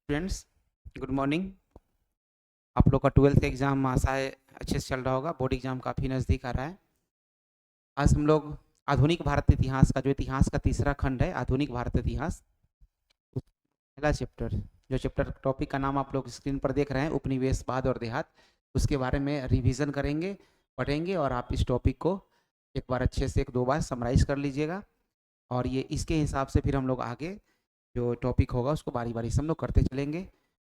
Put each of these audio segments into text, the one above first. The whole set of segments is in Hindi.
Friends, good morning. आप लोग का 12th एग्ज़ाम आशा है अच्छे से चल रहा होगा। बोर्ड एग्ज़ाम काफ़ी नज़दीक आ रहा है। आज हम लोग आधुनिक भारत इतिहास का जो इतिहास का तीसरा खंड है, आधुनिक भारत इतिहास, पहला चैप्टर, जो चैप्टर टॉपिक का नाम आप लोग स्क्रीन पर देख रहे हैं, उपनिवेशवाद और देहात, उसके बारे में रिवीजन करेंगे, पढ़ेंगे और आप इस टॉपिक को एक बार अच्छे से 1-2 बार समराइज़ कर लीजिएगा। और ये इसके हिसाब से फिर हम लोग आगे जो टॉपिक होगा उसको बारी बारी से हम लोग करते चलेंगे।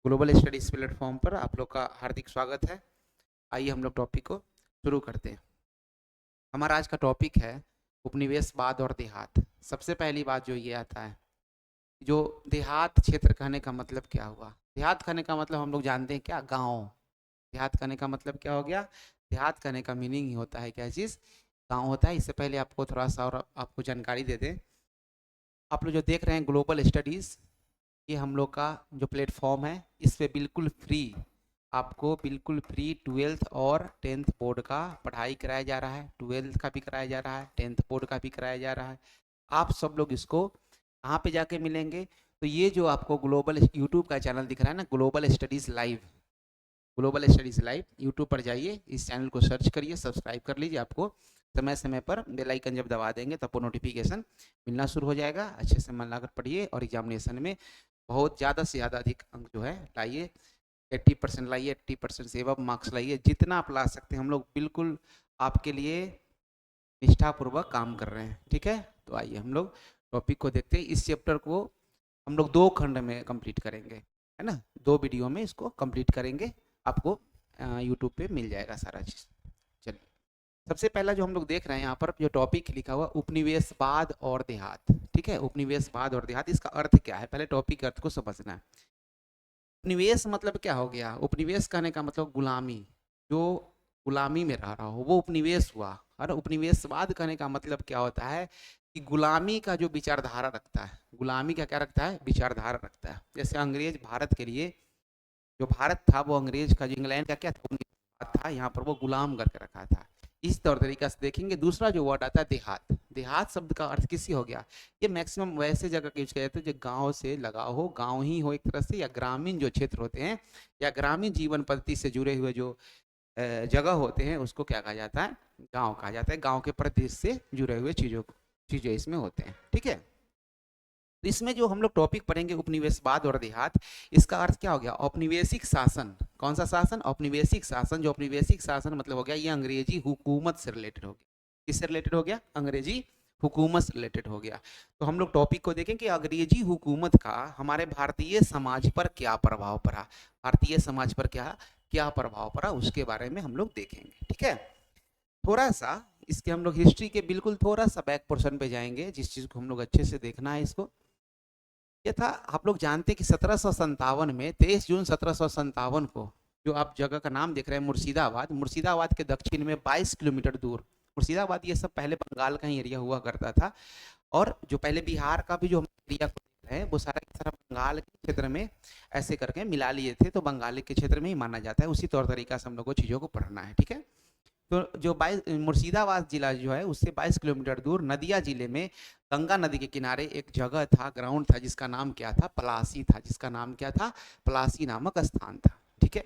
ग्लोबल स्टडीज प्लेटफॉर्म पर आप लोग का हार्दिक स्वागत है। आइए हम लोग टॉपिक को शुरू करते हैं। हमारा आज का टॉपिक है उपनिवेशवाद और देहात। सबसे पहली बात जो ये आता है, जो देहात क्षेत्र कहने का मतलब क्या हुआ। देहात कहने का मतलब हम लोग जानते हैं क्या, गाँव। देहात कहने का मतलब क्या हो गया, देहात कहने का मीनिंग ही होता है क्या चीज़, गाँव होता है। इससे पहले आपको थोड़ा सा और आपको जानकारी दे दें। आप लोग जो देख रहे हैं ग्लोबल स्टडीज़, ये हम लोग का जो प्लेटफॉर्म है, इस पे बिल्कुल फ्री, आपको बिल्कुल फ्री 12th और 10th बोर्ड का पढ़ाई कराया जा रहा है। 12th का भी कराया जा रहा है, 10th बोर्ड का भी कराया जा रहा है। आप सब लोग इसको कहाँ पे जाके मिलेंगे, तो ये जो आपको ग्लोबल यूट्यूब का चैनल दिख रहा है ना, global studies live, global studies live YouTube पर जाइए, इस चैनल को सर्च करिए, सब्सक्राइब कर लीजिए। आपको समय समय पर बेल आइकन जब दबा देंगे तब वो नोटिफिकेशन मिलना शुरू हो जाएगा। अच्छे से मन लगाकर पढ़िए और एग्जामिनेशन में बहुत ज़्यादा से ज़्यादा अधिक अंक जो है लाइए। 80% लाइए, 80% से अब मार्क्स लाइए, जितना आप ला सकते हैं। हम लोग बिल्कुल आपके लिए निष्ठापूर्वक काम कर रहे हैं, ठीक है। तो आइए हम लोग टॉपिक को देखते हैं। इस चैप्टर को हम लोग 2 खंड में कंप्लीट करेंगे, है ना। 2 वीडियो में इसको कंप्लीट करेंगे। आपको यूट्यूब पे मिल जाएगा सारा चीज़। चलिए, सबसे पहला जो हम लोग देख रहे हैं यहाँ पर जो टॉपिक लिखा हुआ, उपनिवेशवाद और देहात, ठीक है। उपनिवेशवाद और देहात, इसका अर्थ क्या है, पहले टॉपिक अर्थ को समझना है। उपनिवेश मतलब क्या हो गया, उपनिवेश कहने का मतलब गुलामी, जो गुलामी में रह रहा हो वो उपनिवेश हुआ। और उपनिवेशवाद कहने का मतलब क्या होता है कि गुलामी का जो विचारधारा रखता है, गुलामी का क्या रखता है, विचारधारा रखता है। जैसे अंग्रेज भारत के लिए, जो भारत था वो अंग्रेज का, जो इंग्लैंड का क्या था, था यहाँ पर वो गुलाम करके रखा था। इस तौर तरीका से देखेंगे। दूसरा जो वर्ड आता है देहात, देहात शब्द का अर्थ किसी हो गया, ये मैक्सिमम वैसे जगह का यूज किया जाता है जो गांव से लगा हो, गांव ही हो एक तरह से, या ग्रामीण जो क्षेत्र होते हैं, या ग्रामीण जीवन पद्धति से जुड़े हुए जो जगह होते हैं, उसको क्या कहा जाता है, गांव कहा जाता है। गांव के प्रदेश से जुड़े हुए चीजें इसमें होते हैं, ठीक है। तो इसमें जो हम लोग टॉपिक पढ़ेंगे उपनिवेशवाद और देहात, इसका अर्थ क्या हो गया, औपनिवेशिक शासन। कौन सा शासन, औपनिवेशिक शासन। जो औपनिवेशिक शासन मतलब हो गया, ये अंग्रेजी हुकूमत से रिलेटेड हो गया। किससे रिलेटेड हो गया, अंग्रेजी हुकूमत से रिलेटेड हो गया। तो हम लोग टॉपिक को देखें कि अंग्रेजी हुकूमत का हमारे भारतीय समाज पर क्या प्रभाव पड़ा, भारतीय समाज पर क्या क्या प्रभाव पड़ा, उसके बारे में हम लोग देखेंगे, ठीक है। थोड़ा सा इसके हम लोग हिस्ट्री के बिल्कुल थोड़ा सा बैक पोर्शन पे जाएंगे, जिस चीज को हम लोग अच्छे से देखना है इसको। ये था, आप लोग जानते हैं कि 1757 में, 23 जून 1757 को, जो आप जगह का नाम देख रहे हैं मुर्शिदाबाद, मुर्शिदाबाद के दक्षिण में 22 किलोमीटर दूर, मुर्शिदाबाद ये सब पहले बंगाल का ही एरिया हुआ करता था। और जो पहले बिहार का भी जो एरिया है वो सारा का सारा बंगाल के क्षेत्र में ऐसे करके मिला लिए थे, तो बंगाली के क्षेत्र में ही माना जाता है। उसी तौर तरीका से हम लोग को चीज़ों को पढ़ना है, ठीक है। तो जो 22 मुर्शिदाबाद जिला जो है उससे 22 किलोमीटर दूर नदिया जिले में गंगा नदी के किनारे एक जगह था, ग्राउंड था, जिसका नाम क्या था, पलासी था। जिसका नाम क्या था, पलासी नामक स्थान था, ठीक है।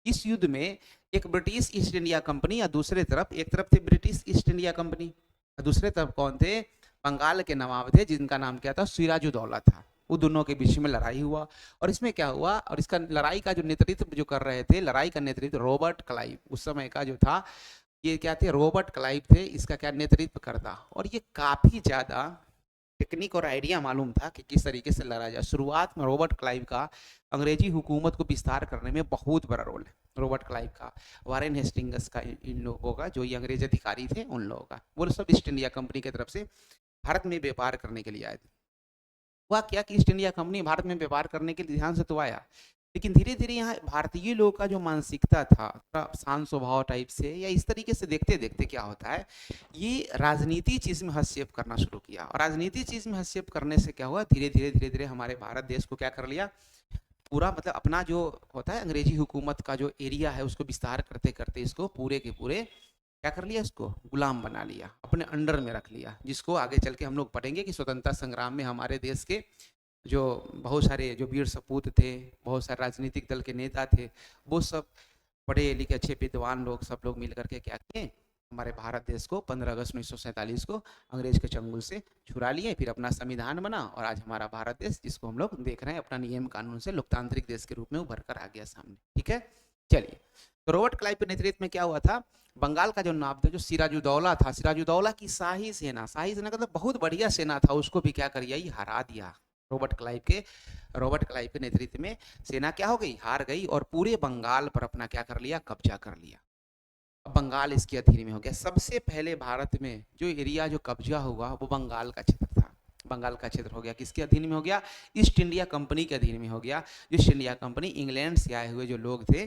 इस युद्ध में एक ब्रिटिश ईस्ट इंडिया कंपनी, या दूसरे तरफ, एक तरफ थे ब्रिटिश ईस्ट इंडिया कंपनी, और दूसरे तरफ कौन थे, बंगाल के नवाब थे, जिनका नाम क्या था, सिराजुद्दौला था। वो दोनों के बीच में लड़ाई हुआ। और इसमें क्या हुआ, और इसका लड़ाई का जो नेतृत्व जो कर रहे थे, लड़ाई का नेतृत्व रॉबर्ट क्लाइव उस समय का जो था, ये क्या थे, रॉबर्ट क्लाइव थे, इसका क्या नेतृत्व करता। और ये काफ़ी ज़्यादा टेक्निक और आइडिया मालूम था कि किस तरीके से लड़ा जाए। शुरुआत में रॉबर्ट क्लाइव का अंग्रेजी हुकूमत को विस्तार करने में बहुत बड़ा रोल है, रॉबर्ट क्लाइव का, वारेन हेस्टिंग्स का, इन लोगों का, जो ये अंग्रेज अधिकारी थे उन लोगों का। वो सब ईस्ट इंडिया कंपनी की तरफ से भारत में व्यापार करने के लिए आए थे। हुआ क्या कि ईस्ट इंडिया कंपनी भारत में व्यापार करने के लिए ध्यान से तो आया, लेकिन धीरे धीरे यहाँ भारतीय लोगों का जो मानसिकता था, थोड़ा शांत स्वभाव टाइप से, या इस तरीके से देखते देखते क्या होता है, ये राजनीति चीज़ में हस्तक्षेप करना शुरू किया। और राजनीति चीज़ में हस्तक्षेप करने से क्या हुआ, धीरे धीरे हमारे भारत देश को क्या कर लिया, पूरा मतलब अपना जो होता है अंग्रेजी हुकूमत का जो एरिया है उसको विस्तार करते करते इसको पूरे के पूरे क्या कर लिया, इसको गुलाम बना लिया, अपने अंडर में रख लिया। जिसको आगे चल के हम लोग पढ़ेंगे कि स्वतंत्रता संग्राम में हमारे देश के जो बहुत सारे जो वीर सपूत थे, बहुत सारे राजनीतिक दल के नेता थे, वो सब पढ़े लिखे अच्छे विद्वान लोग सब लोग मिल करके क्या किए, हमारे भारत देश को 15 अगस्त 1947 को अंग्रेज के चंगुल से छुड़ा लिए, फिर अपना संविधान बना और आज हमारा भारत देश जिसको हम लोग देख रहे हैं अपना नियम कानून से लोकतांत्रिक देश के रूप में उभर कर आ गया सामने। ठीक है, चलिए, तो रॉबर्ट क्लाइव के नेतृत्व में क्या हुआ था, बंगाल का जो नवाब था, जो सिराजुद्दौला था, सिराजुद्दौला की शाही सेना का तो बहुत बढ़िया सेना था, उसको भी क्या कर दिया, हरा दिया। रॉबर्ट क्लाइव के नेतृत्व में सेना क्या हो गई, हार गई और पूरे बंगाल पर अपना क्या कर लिया, कब्जा कर लिया। अब बंगाल इसके अधीन में हो गया। सबसे पहले भारत में जो एरिया जो कब्जा हुआ वो बंगाल का क्षेत्र था। बंगाल का क्षेत्र हो गया किसके अधीन में हो गया, ईस्ट इंडिया कंपनी के अधीन में हो गया। ईस्ट इंडिया कंपनी इंग्लैंड से आए हुए जो लोग थे,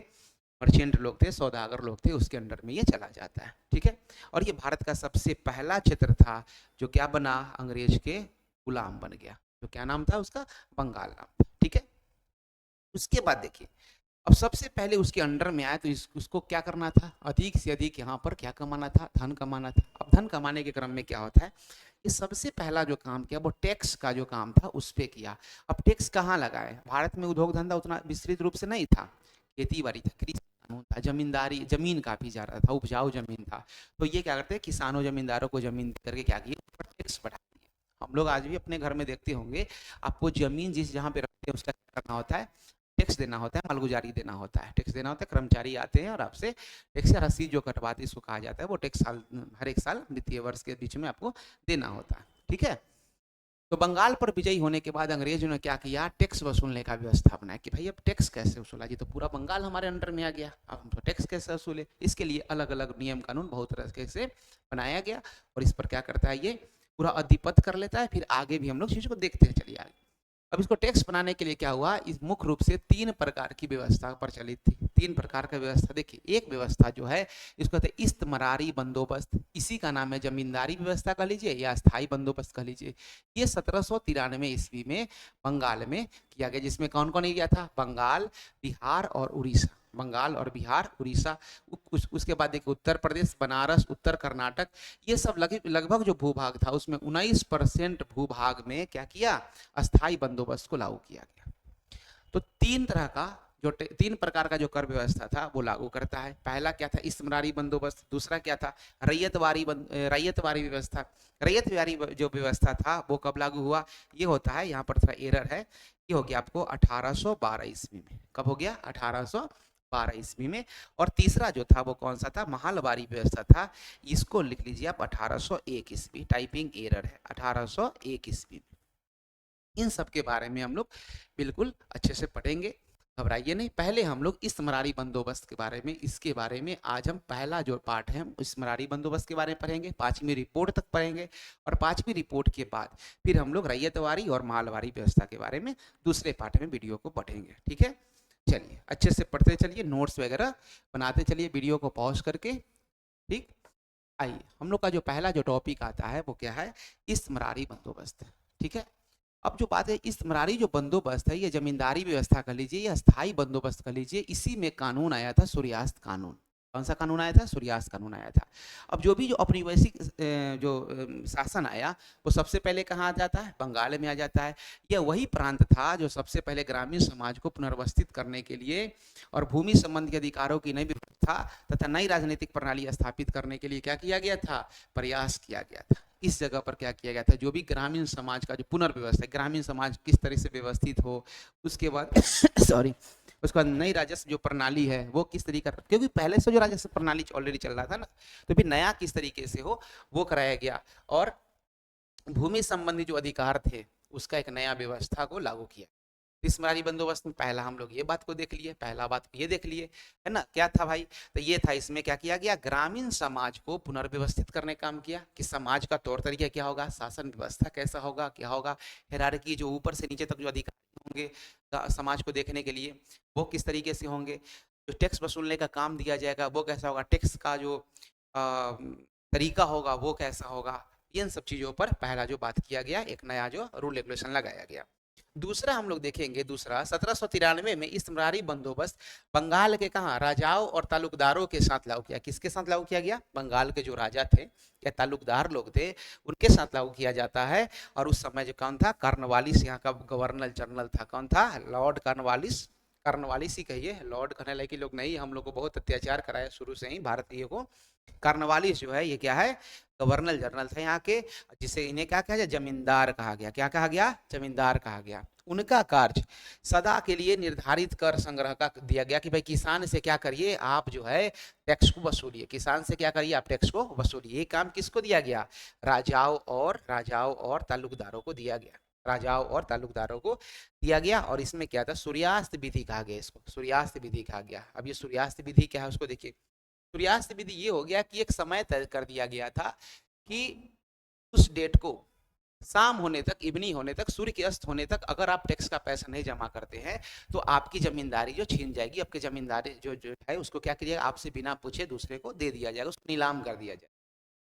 मर्चेंट लोग थे, सौदागर लोग थे, उसके अंडर में ये चला जाता है। ठीक है, और ये भारत का सबसे पहला क्षेत्र था जो क्या बना, अंग्रेज के गुलाम बन गया। जो क्या नाम था उसका, बंगाल नाम था। ठीक है, उसके बाद देखिए, अब सबसे पहले उसके अंडर में आया तो उसको क्या करना था, अधिक से अधिक यहाँ पर क्या कमाना था, धन कमाना था। अब धन कमाने के क्रम में क्या होता है, ये सबसे पहला जो काम किया वो टैक्स का जो काम था उस पर किया। अब टैक्स कहाँ लगाए, भारत में उद्योग धंधा उतना विस्तृत रूप से नहीं था, खेती बाड़ी था, कृषि कानून था, जमींदारी, जमीन काफी ज्यादा था, उपजाऊ जमीन था। तो ये क्या करते हैं, किसानों जमींदारों को जमीन करके क्या किया, टैक्स बढ़ा दिया। हम लोग आज भी अपने घर में देखते होंगे, आपको जमीन जिस जहाँ पे रखते हैं उसका क्या करना होता है, टैक्स देना होता है, मालगुजारी देना होता है, टैक्स देना होता है। कर्मचारी आते हैं और आपसे टैक्स या रसीद जो कटवाते हैं इसको कहा जाता है, वो टैक्स साल हर एक साल वित्तीय वर्ष के बीच में आपको देना होता है। ठीक है, तो बंगाल पर विजयी होने के बाद अंग्रेजों ने क्या किया, टैक्स वसूलने का व्यवस्था बनाया कि भाई अब टैक्स कैसे वसूला जी, तो पूरा बंगाल हमारे अंडर में आ गया, अब हम तो टैक्स कैसे वसूले। इसके लिए अलग अलग नियम कानून बहुत तरह से बनाया गया और इस पर क्या करता है, ये पूरा अधिपत कर लेता है। फिर आगे भी हम लोग चीज़ों को देखते हैं, चलिए आगे। अब इसको टैक्स बनाने के लिए क्या हुआ, इस मुख्य रूप से 3 प्रकार की व्यवस्था प्रचलित थी। 3 प्रकार का व्यवस्था देखिए, एक व्यवस्था जो है इसको कहते हैं इस्तमरारी बंदोबस्त, इसी का नाम है जमींदारी व्यवस्था कह लीजिए या स्थायी बंदोबस्त कह लीजिए। ये 1793 ईस्वी में बंगाल में किया गया, जिसमें कौन कौन एरिया था, बंगाल, बिहार और उड़ीसा। बंगाल और बिहार, उड़ीसा, उसके बाद देखिए उत्तर प्रदेश, बनारस, उत्तर कर्नाटक, ये सब लगभग जो भूभाग था उसमें 19% भूभाग में क्या किया, अस्थाई बंदोबस्त को लागू किया गया। तो 3 प्रकार का जो कर व्यवस्था था वो लागू करता है। पहला क्या था, इस्मरारी बंदोबस्त, दूसरा क्या था, रैयतवारी व्यवस्था। रैयतवारी जो व्यवस्था था वो कब लागू हुआ, ये होता है, यहाँ पर थोड़ा एरर है, ये हो गया आपको 1812 ईस्वी में। कब हो गया, 1812 ईस्वी में। और तीसरा जो था वो कौन सा था, महालवारी व्यवस्था था, इसको लिख लीजिए आप 1801 ईस्वी, टाइपिंग एरर है, 1801 ईस्वी में। इन सब के बारे में हम लोग बिल्कुल अच्छे से पढ़ेंगे, घबराइए नहीं। पहले हम लोग इस्मरारी बंदोबस्त के बारे में, इसके बारे में आज हम पहला जो पार्ट है हम इस्मरारी बंदोबस्त के बारे में पढ़ेंगे, 5वीं रिपोर्ट तक पढ़ेंगे और 5वीं रिपोर्ट के बाद फिर हम लोग रैयतवारी और मालवारी व्यवस्था के बारे में दूसरे पार्ट में वीडियो को पढ़ेंगे। ठीक है, चलिए अच्छे से पढ़ते चलिए, नोट्स वगैरह बनाते चलिए वीडियो को पॉज करके। ठीक, आइए हम लोग का जो पहला जो टॉपिक आता है वो क्या है, इस्मरारी बंदोबस्त। ठीक है, अब जो बात है, इस्मरारी जो बंदोबस्त है, ये जमींदारी व्यवस्था कर लीजिए या स्थायी बंदोबस्त कर लीजिए, इसी में कानून आया था सूर्यास्त कानून। कौन सा कानून आया था, सूर्यास्त कानून आया था। अब जो भी जो औपनिवेशिक जो शासन आया वो सबसे पहले कहाँ आ जाता है, बंगाल में आ जाता है। यह वही प्रांत था जो सबसे पहले ग्रामीण समाज को पुनर्वस्थित करने के लिए और भूमि संबंधी अधिकारों की नई व्यवस्था तथा नई राजनीतिक प्रणाली स्थापित करने के लिए क्या किया गया था, प्रयास किया गया था। इस जगह पर क्या किया गया था, जो भी ग्रामीण समाज का जो पुनर्व्यवस्था, ग्रामीण समाज किस तरह से व्यवस्थित हो, उसके बाद सॉरी, उसके बाद नई राजस्व जो प्रणाली है वो किस तरीका, क्योंकि पहले से जो राजस्व प्रणाली ऑलरेडी चल रहा था ना, तो फिर नया किस तरीके से हो वो कराया गया और भूमि संबंधी जो अधिकार थे उसका एक नया व्यवस्था को लागू किया। इस्मरारी बंदोबस्त में पहला हम लोग ये बात को देख लिए, पहला बात ये देख लिए है ना, क्या था भाई, तो ये था, इसमें क्या किया गया, ग्रामीण समाज को पुनर्व्यवस्थित करने का काम किया कि समाज का तौर तरीका क्या होगा, शासन व्यवस्था कैसा होगा, क्या होगा, हायरार्की जो ऊपर से नीचे तक जो अधिकारी होंगे समाज को देखने के लिए वो किस तरीके से होंगे, जो टैक्स वसूलने का काम दिया जाएगा वो कैसा होगा, टैक्स का जो तरीका होगा वो कैसा होगा, इन सब चीज़ों पर पहला जो बात किया गया, एक नया जो रूल रेगुलेशन लगाया गया। दूसरा हम लोग देखेंगे, दूसरा 1793 में इस्तेमारी बंदोबस्त बंगाल के कहा राजाओं और तालुकदारों के साथ लागू किया। किसके साथ लागू किया गया? बंगाल के जो राजा थे या तालुकदार लोग थे उनके साथ लागू किया जाता है। और उस समय जो कौन था? कॉर्नवालिस यहाँ का गवर्नर जनरल था। कौन था? Lord Cornwallis. कॉर्नवालिस ही कहिए, लॉर्ड कहने लगे लोग नहीं, हम लोग को बहुत अत्याचार कराया शुरू से ही भारतीय को। कॉर्नवालिस जो है ये क्या है? गवर्नर जनरल थे यहाँ के, जिसे इन्हें क्या कहा गया? जमींदार कहा गया। क्या कहा गया? जमींदार कहा गया। उनका कार्य सदा के लिए निर्धारित कर संग्रह का दिया गया कि भाई किसान से क्या करिए आप, जो है टैक्स को वसूलिए। किसान से क्या करिए आप? टैक्स को वसूलिए। ये काम किसको दिया गया? राजाओं और तालुकदारों को दिया गया। राजाओं और तालुकदारों को दिया गया। और इसमें क्या था? सूर्यास्त विधि कहा गया इसको। सूर्यास्त विधि कहा गया। अब ये सूर्यास्त विधि क्या है उसको देखिए। सूर्यास्त विधि ये हो गया कि एक समय तय कर दिया गया था कि उस डेट को शाम होने तक, इवनिंग होने तक, सूर्य के अस्त होने तक अगर आप टैक्स का पैसा नहीं जमा करते हैं तो आपकी जमींदारी जो छीन जाएगी। आपकी जमींदारी जो है उसको क्या करिएगा? आपसे बिना पूछे दूसरे को दे दिया जाएगा, उसको नीलाम कर दिया जाएगा।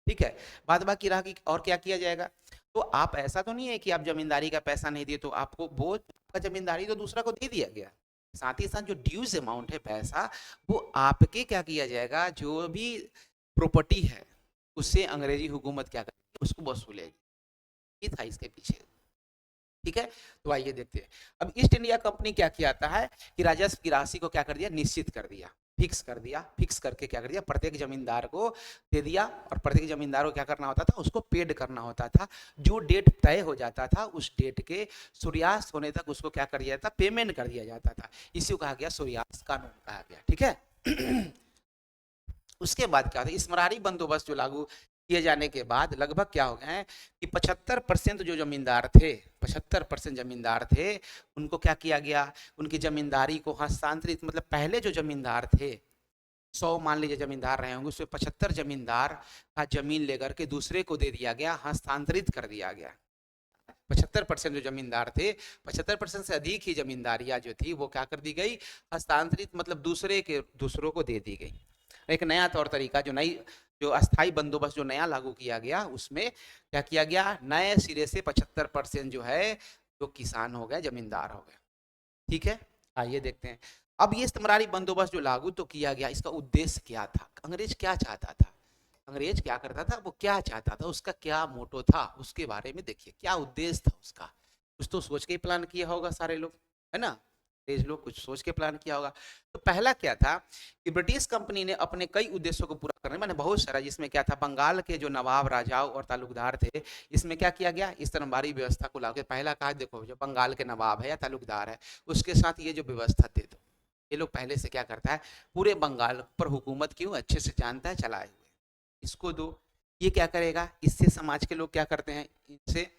ठीक है, बाद बाकी रहा कि और क्या किया जाएगा। तो आप ऐसा तो नहीं है कि आप जमींदारी का पैसा नहीं दिए तो आपको वो जमींदारी तो दूसरा को दे दिया गया। साथ ही साथ जो ड्यूज अमाउंट है पैसा, वो आपके क्या किया जाएगा? जो भी प्रॉपर्टी है उससे अंग्रेजी हुकूमत क्या करेगी? उसको वसूलेगी। ये था इसके पीछे। ठीक है, तो आइए देखते हैं। अब ईस्ट इंडिया कंपनी क्या किया था है कि राजस्व की राशि को क्या कर दिया? निश्चित कर दिया, फिक्स कर दिया। फिक्स करके क्या कर दिया? प्रत्येक जमींदार को दे दिया। और प्रत्येक जमींदार को क्या करना होता था? उसको पेड करना होता था। जो डेट तय हो जाता था उस डेट के सूर्यास्त होने तक उसको क्या कर दिया जाता? पेमेंट कर दिया जाता था। इसी को कहा गया सूर्यास्त कानून कहा गया। ठीक है। उसके बाद क्या होता है? स्मरारी बंदोबस्त जो लागू किए जाने के बाद लगभग क्या हो गए हैं कि 75% जो जमींदार थे, 75% जमींदार थे, उनको क्या किया गया? उनकी जमींदारी को हस्तांतरित, मतलब पहले जो जमींदार थे 100 मान लीजिए जमींदार रहे होंगे, उसमें 75 जमींदार का जमीन लेकर के दूसरे को दे दिया गया, हस्तांतरित कर दिया गया। 75% जो जमींदार थे, 75% से अधिक ही जमींदारियां जो थी वो क्या कर दी गई? हस्तांतरित, मतलब दूसरों को दे दी गई। एक नया तौर तरीका जो अस्थाई बंदोबस्त जो नया लागू किया गया उसमें क्या किया गया? नए सिरे से 75% जो है जो किसान हो गए, जमींदार हो गए। ठीक है, आइए देखते हैं। अब ये इस्तेमारी बंदोबस्त जो लागू तो किया गया, इसका उद्देश्य क्या था? अंग्रेज क्या चाहता था? अंग्रेज क्या करता था? वो क्या चाहता था? उसका क्या मोटो था? उसके बारे में देखिए, क्या उद्देश्य था उसका। कुछ तो सोच के ही प्लान किया होगा सारे लोग, है ना? अंग्रेज लोग कुछ सोच के प्लान किया होगा। तो पहला क्या था कि ब्रिटिश कंपनी ने अपने कई उद्देश्यों को पूरा करने, मैंने बहुत सारा, जिसमें क्या था? बंगाल के जो नवाब, राजाओं और तालुकदार थे, इसमें क्या किया गया? इस तरहबारी व्यवस्था को लाके पहला कहा, देखो जो बंगाल के नवाब है या तालुकदार है उसके साथ ये जो व्यवस्था दे दो। ये लोग पहले से क्या करता है? पूरे बंगाल पर हुकूमत क्यों अच्छे से जानता है, चलाए हुए, इसको दो। ये क्या करेगा? इससे समाज के लोग क्या करते हैं? इनसे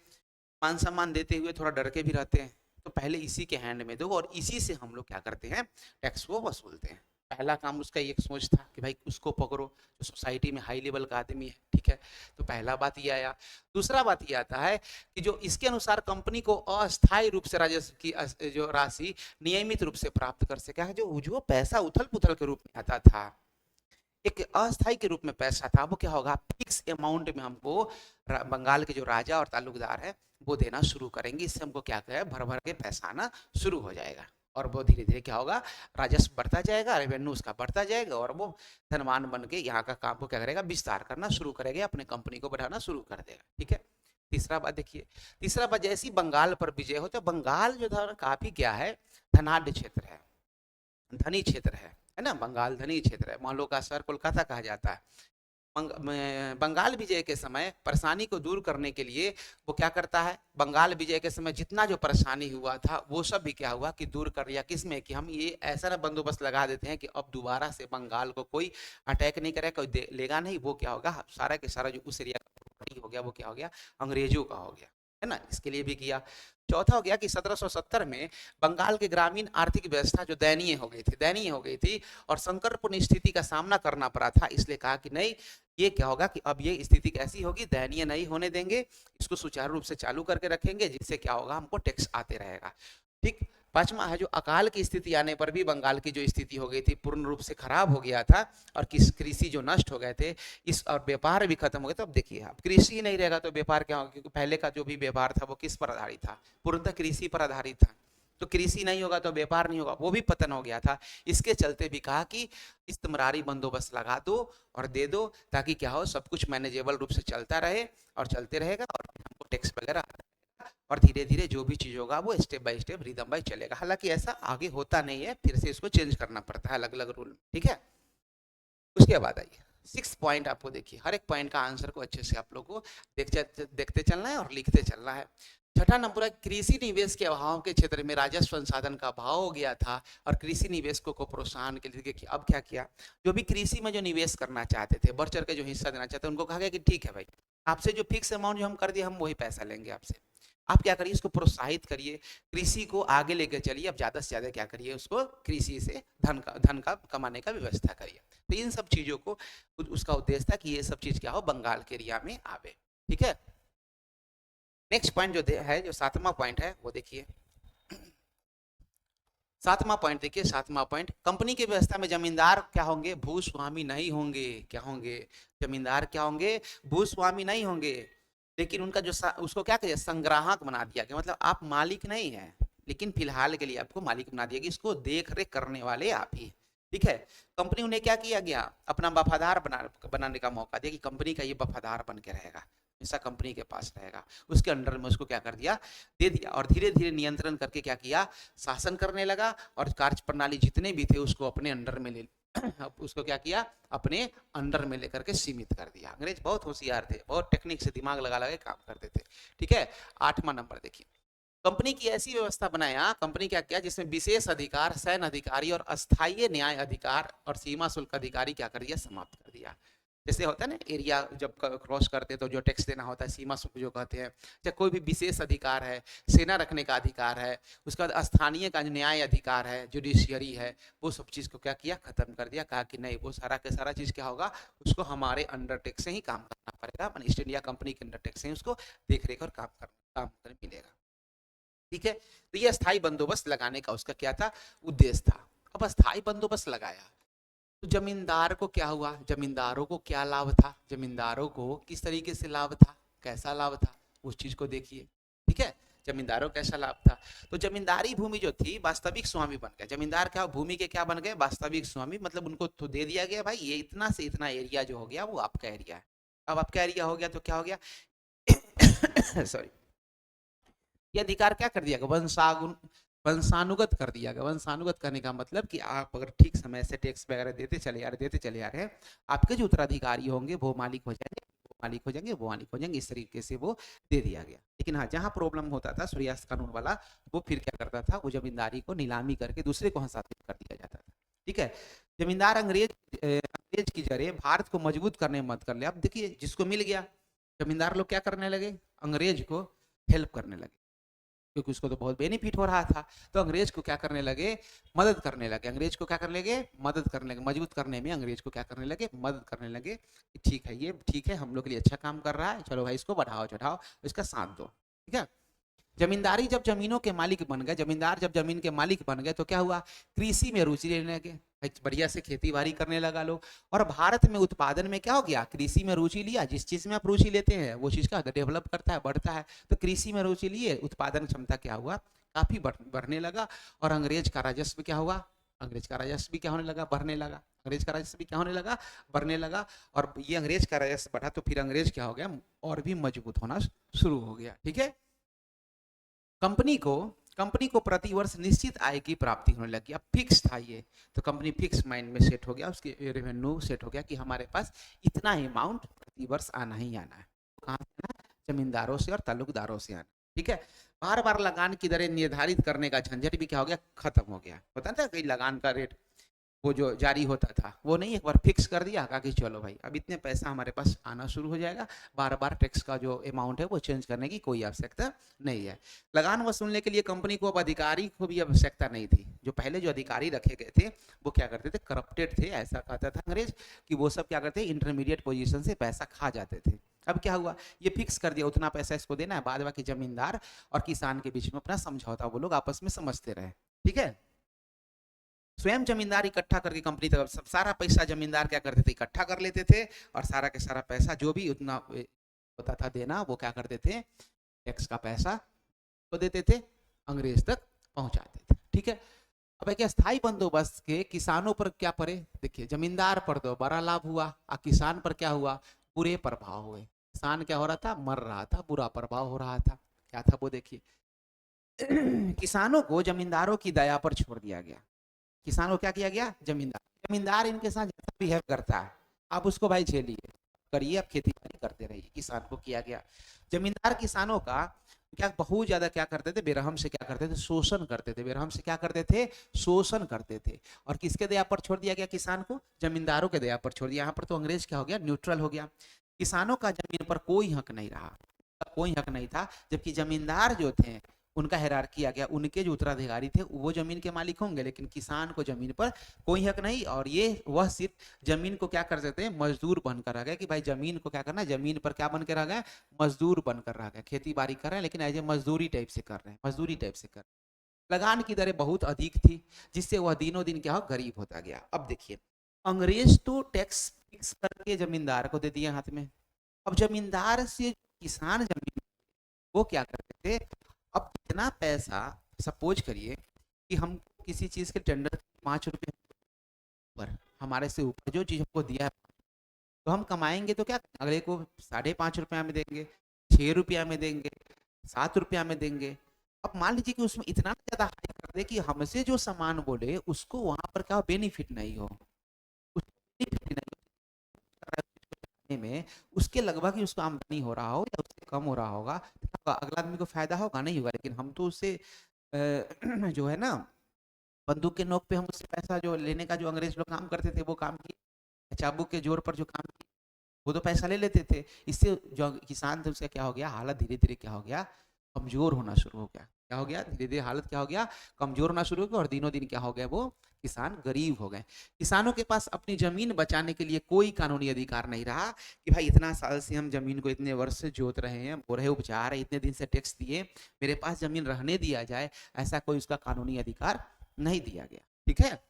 मान सम्मान देते हुए थोड़ा डर के भी रहते हैं। तो पहले इसी के हैंड में दो और इसी से हम लोग क्या करते हैं? टैक्स को वसूलते हैं। पहला काम उसका एक सोच था कि भाई उसको पकड़ो जो सोसाइटी में हाई लेवल का आदमी है। ठीक है, तो पहला बात ये आया। दूसरा बात ये आता है कि जो इसके अनुसार कंपनी को अस्थायी रूप से राजस्व की जो राशि नियमित रूप से प्राप्त कर सके, जो पैसा उथल पुथल के रूप में आता था, एक अस्थाई के रूप में पैसा था, वो क्या होगा? फिक्स अमाउंट में हमको बंगाल के जो राजा और तालुकदार है वो देना शुरू करेंगे। इससे हमको क्या कहे? भर भर के पैसा आना शुरू हो जाएगा। और वो धीरे धीरे क्या होगा? राजस्व बढ़ता जाएगा, रेवेन्यू उसका बढ़ता जाएगा और वो धनवान बन के यहाँ का काम को क्या करेगा? विस्तार करना शुरू करेगा, अपने कंपनी को बढ़ाना शुरू कर देगा। ठीक है, तीसरा बात देखिए। तीसरा बात, जैसी बंगाल पर विजय हो तो बंगाल जो था काफी क्या है? धनाढ़ क्षेत्र है, धनी क्षेत्र है ना? बंगाल धनी क्षेत्र है। मान लो का शहर कोलकाता कहा जाता है। बंगाल विजय के समय परेशानी को दूर करने के लिए वो क्या करता है? बंगाल विजय के समय जितना जो परेशानी हुआ था वो सब भी क्या हुआ कि दूर कर दिया। किसमें? कि हम ये ऐसा ना बंदोबस्त लगा देते हैं कि अब दोबारा से बंगाल को कोई अटैक नहीं करेगा, कोई लेगा नहीं। वो क्या होगा? सारा के सारा जो उस एरिया का हो गया वो क्या हो गया? अंग्रेजों का हो गया, है ना? इसके लिए भी किया। चौथा हो गया कि 1770 में बंगाल के ग्रामीण आर्थिक व्यवस्था जो दयनीय हो गई थी और संकटपूर्ण स्थिति का सामना करना पड़ा था। इसलिए कहा कि नहीं, ये क्या होगा कि अब ये स्थिति कैसी होगी? दयनीय नहीं होने देंगे, इसको सुचारू रूप से चालू करके रखेंगे, जिससे क्या होगा? हमको टैक्स आते रहेगा। ठीक, पांचवा है जो अकाल की स्थिति आने पर भी बंगाल की जो स्थिति हो गई थी पूर्ण रूप से खराब हो गया था और कृषि जो नष्ट हो गए थे इस और व्यापार भी खत्म हो गया। तो अब देखिए अब कृषि नहीं रहेगा तो व्यापार क्या होगा, क्योंकि पहले का जो भी व्यापार था वो किस पर आधारित था, पूर्णतः कृषि पर आधारित था। तो कृषि नहीं होगा तो व्यापार नहीं होगा, वो भी पतन हो गया था। इसके चलते भी कहा कि इस्तेमरारी बंदोबस्त लगा दो और दे दो ताकि क्या हो, सब कुछ मैनेजेबल रूप से चलता रहे और चलते रहेगा और हमको टैक्स वगैरह और धीरे धीरे जो भी चीज होगा वो step by step rhythm by चलेगा। हालांकि ऐसा आगे होता नहीं है, फिर से इसको चेंज करना पड़ता है अलग अलग रूल, ठीक है। उसके बाद आइए 6 पॉइंट, आपको देखिए हर एक पॉइंट का आंसर को अच्छे से आप लोग को देखते चलना है और लिखते चलना है। छठा नंबर है कृषि निवेश के अभाव के क्षेत्र में राजस्व संसाधन का अभाव हो गया था और कृषि निवेशकों को प्रोत्साहन के लिए अब क्या किया, जो भी कृषि में जो निवेश करना चाहते थे, बढ़ चढ़ के जो हिस्सा देना चाहते, उनको कहा गया कि ठीक है भाई, आपसे जो फिक्स अमाउंट जो हम कर दिए हम वही पैसा लेंगे आपसे, आप क्या करिए इसको प्रोत्साहित करिए, कृषि को आगे लेकर चलिए, अब ज्यादा से ज्यादा क्या करिए उसको कृषि से धन का कमाने का व्यवस्था करिए। तो इन सब चीजों को उसका उद्देश्य था कि ये सब चीज क्या हो बंगाल के एरिया में आवे, ठीक है। नेक्स्ट पॉइंट जो है जो 7वां पॉइंट है वो देखिए, 7वां पॉइंट देखिए, 7वां पॉइंट कंपनी की व्यवस्था में जमींदार क्या होंगे, भूस्वामी नहीं होंगे, क्या होंगे, जमींदार क्या होंगे, भूस्वामी नहीं होंगे, लेकिन उनका जो उसको क्या करिए संग्राहक बना दिया गया, मतलब आप मालिक नहीं है लेकिन फिलहाल के लिए आपको मालिक बना दिया गया, इसको देख रेख करने वाले आप ही, ठीक है। कंपनी उन्हें क्या किया गया, अपना वफादार बनाने का मौका दिया कि कंपनी का ये वफादार बन के रहेगा, हमेशा कंपनी के पास रहेगा, उसके अंडर में उसको क्या कर दिया, दे दिया और धीरे धीरे नियंत्रण करके क्या किया, शासन करने लगा और कार्य प्रणाली जितने भी थे उसको अपने अंडर में ले उसको क्या किया, अपने अंडर में लेकर के सीमित कर दिया। अंग्रेज बहुत होशियार थे, बहुत टेक्निक से दिमाग लगा लगा के काम करते थे, ठीक है। 8वां नंबर देखिए, कंपनी की ऐसी व्यवस्था बनाया, कंपनी क्या किया जिसमें विशेष अधिकार, सैन्य अधिकारी और अस्थायी न्याय अधिकार और सीमा शुल्क अधिकारी क्या कर दिया, समाप्त कर दिया। जैसे होता है ना एरिया जब क्रॉस करते तो जो टैक्स देना होता है, सीमा शुल्क जो कहते हैं, चाहे कोई भी विशेष अधिकार है, सेना रखने का अधिकार है, उसका स्थानीय का न्याय अधिकार है, जुडिशियरी है, वो सब चीज को क्या किया, खत्म कर दिया। कहा कि नहीं वो सारा का सारा चीज क्या होगा, उसको हमारे अंडर टैक्स से ही काम करना पड़ेगा, ईस्ट इंडिया कंपनी के अंडर टैक्स से उसको देख रेख और काम करने मिलेगा, ठीक है। तो ये स्थायी बंदोबस्त लगाने का उसका क्या था, उद्देश्य था। अब स्थायी बंदोबस्त लगाया तो जमींदार को क्या हुआ, जमींदारों को क्या लाभ था, जमींदारों को किस तरीके से लाभ था, कैसा लाभ था, उस चीज को देखिए, ठीक है। जमींदारों कैसा लाभ था, तो जमींदारी भूमि जो थी वास्तविक स्वामी बन गए, जमींदार क्या भूमि के क्या बन गए, वास्तविक स्वामी, मतलब उनको तो दे दिया गया भाई ये इतना से इतना एरिया जो हो गया वो आपका एरिया है। अब आपका एरिया हो गया तो क्या हो गया सॉरी, ये अधिकार क्या कर दिया गया, वंशानुगत कर दिया गया। वंशानुगत करने का मतलब कि आप अगर ठीक समय से टैक्स वगैरह देते चले आ रहे हैं, आपके जो उत्तराधिकारी होंगे वो मालिक हो जाएंगे, वो मालिक हो जाएंगे, वो मालिक हो जाएंगे, इस तरीके से वो दे दिया गया। लेकिन हाँ जहाँ प्रॉब्लम होता था सूर्यास्त कानून वाला, वो फिर क्या करता था, वो जमींदारी को नीलामी करके दूसरे को हस्तांतरित कर दिया जाता था, ठीक है। जमींदार अंग्रेज की जड़ें भारत को मजबूत करने में मदद कर ले। अब देखिए जिसको मिल गया, जमींदार लोग क्या करने लगे, अंग्रेज को हेल्प करने लगे, क्योंकि उसको तो बहुत बेनिफिट हो रहा था, तो अंग्रेज को क्या करने लगे, मदद करने लगे, अंग्रेज को क्या करने लगे, मदद करने लगे, मजबूत करने में अंग्रेज को क्या करने लगे, मदद करने लगे कि ठीक है ये ठीक है हम लोग के लिए अच्छा काम कर रहा है, चलो भाई इसको बढ़ाओ चढ़ाओ, इसका साथ दो, ठीक है। जमींदारी जब जमीनों के मालिक बन गए, जमींदार जब जमीन के मालिक बन गए तो क्या हुआ, कृषि में रुचि लेने लगे, बढ़िया से खेती बाड़ी करने लगा लोग, और भारत में उत्पादन में क्या हो गया, कृषि में रुचि लिया, जिस चीज में आप रुचि लेते हैं वो चीज का डेवलप करता है, बढ़ता है, तो कृषि में रुचि लिए, उत्पादन क्षमता क्या हुआ, काफी बढ़ने लगा, और अंग्रेज का राजस्व क्या हुआ, अंग्रेज का राजस्व भी क्या होने लगा, बढ़ने लगा, अंग्रेज का राजस्व भी क्या होने लगा, बढ़ने लगा, और ये अंग्रेज का राजस्व बढ़ा तो फिर अंग्रेज क्या हो गया, और भी मजबूत होना शुरू हो गया, ठीक है। कंपनी को प्रति वर्ष निश्चित आय की प्राप्ति होने लगी, अब फिक्स था ये, तो कंपनी फिक्स माइंड में सेट हो गया, उसके रेवेन्यू सेट हो गया कि हमारे पास इतना अमाउंट प्रति वर्ष आना ही आना है, कहाँ से आना, जमींदारों से और ताल्लुकदारों से आना, ठीक है। बार बार लगान की दरें निर्धारित करने का झंझट भी क्या हो गया, खत्म हो गया। होता था कहीं लगान का रेट वो जो जारी होता था वो नहीं, एक बार फिक्स कर दिया, कहा कि चलो भाई अब इतने पैसा हमारे पास आना शुरू हो जाएगा, बार बार टैक्स का जो अमाउंट है वो चेंज करने की कोई आवश्यकता नहीं है। लगान वसूलने के लिए कंपनी को अब अधिकारी को भी आवश्यकता नहीं थी, जो पहले जो अधिकारी रखे गए थे वो क्या करते थे, करप्टेड थे, ऐसा कहता था अंग्रेज कि वो सब क्या करते इंटरमीडिएट पोजीशन से पैसा खा जाते थे, अब क्या हुआ, ये फिक्स कर दिया उतना पैसा इसको देना है, बाद बाकी जमींदार और किसान के बीच में अपना समझौता वो लोग आपस में समझते रहे। ठीक है, स्वयं जमींदार इकट्ठा करके कंपनी तक सब सारा पैसा जमींदार क्या करते थे, इकट्ठा कर लेते थे, और सारा के सारा पैसा जो भी उतना होता था देना, वो क्या करते थे, टैक्स का पैसा तो देते थे, अंग्रेज तक पहुंचाते थे। ठीक है, अब एक स्थायी बंदोबस्त के किसानों पर क्या पड़े, देखिए जमींदार पर तो बड़ा लाभ हुआ, और किसान पर क्या हुआ, बुरे प्रभाव हुए। किसान क्या हो रहा था, मर रहा था, बुरा प्रभाव हो रहा था। क्या था वो देखिए, किसानों को जमींदारों की दया पर छोड़ दिया गया। किसान को क्या किया गया, जमींदार इनके साथ जैसा बिहेव करता है आप उसको भाई झेलिए, करिए, आप खेती बाड़ी करते रहिए। किसान को किया गया, जमींदार किसानों का क्या बहुत ज्यादा क्या करते थे, बेरहम से क्या करते थे, शोषण करते थे, बेरहम से क्या करते थे, शोषण करते थे। और किसके दया पर छोड़ दिया गया किसान को, जमींदारों के दया पर छोड़ दिया। यहाँ पर तो अंग्रेज क्या हो गया, न्यूट्रल हो गया। किसानों का जमीन पर कोई हक नहीं रहा, कोई हक नहीं था, जबकि जमींदार जो थे उनका हिरार्की आ गया, उनके जो उत्तराधिकारी थे वो जमीन के मालिक होंगे, लेकिन किसान को जमीन पर कोई हक नहीं। और ये वह सिर्फ जमीन को क्या कर सकते हैं, मजदूर बनकर रह गए, कि भाई जमीन को क्या करना है, जमीन पर क्या बनकर रह गए, मजदूर बनकर रह गए। खेती बाड़ी कर रहे हैं लेकिन एज ए मजदूरी टाइप से कर रहे हैं, मजदूरी टाइप से कर रहे हैं। लगान की दरें बहुत अधिक थी, जिससे वह दिनों दिन क्या हो, गरीब होता गया। अब देखिए, अंग्रेज तो टैक्स फिक्स करके जमींदार को दे दिया हाथ में, अब जमींदार से किसान जमीन वो क्या करते थे, अब इतना पैसा, सपोज करिए कि हम किसी चीज के टेंडर 5 रुपये पर, हमारे से ऊपर जो चीज हमको दिया है तो हम कमाएंगे तो क्या अगले को 5.5 रुपया में देंगे, 6 रुपया में देंगे, 7 रुपया में देंगे। अब मान लीजिए कि उसमें इतना ज्यादा हाई कर दे कि हमसे जो सामान बोले उसको वहां पर क्या बेनिफिट नहीं हो, बेनिफिट नहीं में उसके लगभग ही उसको आमदनी हो रहा हो या उससे कम हो रहा होगा, अगला आदमी को फायदा होगा नहीं होगा। लेकिन हम तो उससे जो है ना, बंदूक के नोक पे हम उससे पैसा जो लेने का जो अंग्रेज लोग काम करते थे वो काम किए, चाबुक के जोर पर जो काम किए वो तो पैसा ले लेते थे। इससे जो किसान थे उसका क्या हो गया, हालत धीरे धीरे क्या हो गया, कमजोर होना शुरू हो गया। क्या हो गया, धीरे धीरे हालत क्या हो गया, कमजोर होना शुरू हो गया, और दिनों दिन क्या हो गया, वो किसान गरीब हो गए। किसानों के पास अपनी जमीन बचाने के लिए कोई कानूनी अधिकार नहीं रहा कि भाई इतना साल से हम जमीन को इतने वर्ष से जोत रहे हैं, बो रहे उपजा रहे, इतने दिन से टैक्स दिए, मेरे पास जमीन रहने दिया जाए, ऐसा कोई उसका कानूनी अधिकार नहीं दिया गया। ठीक है,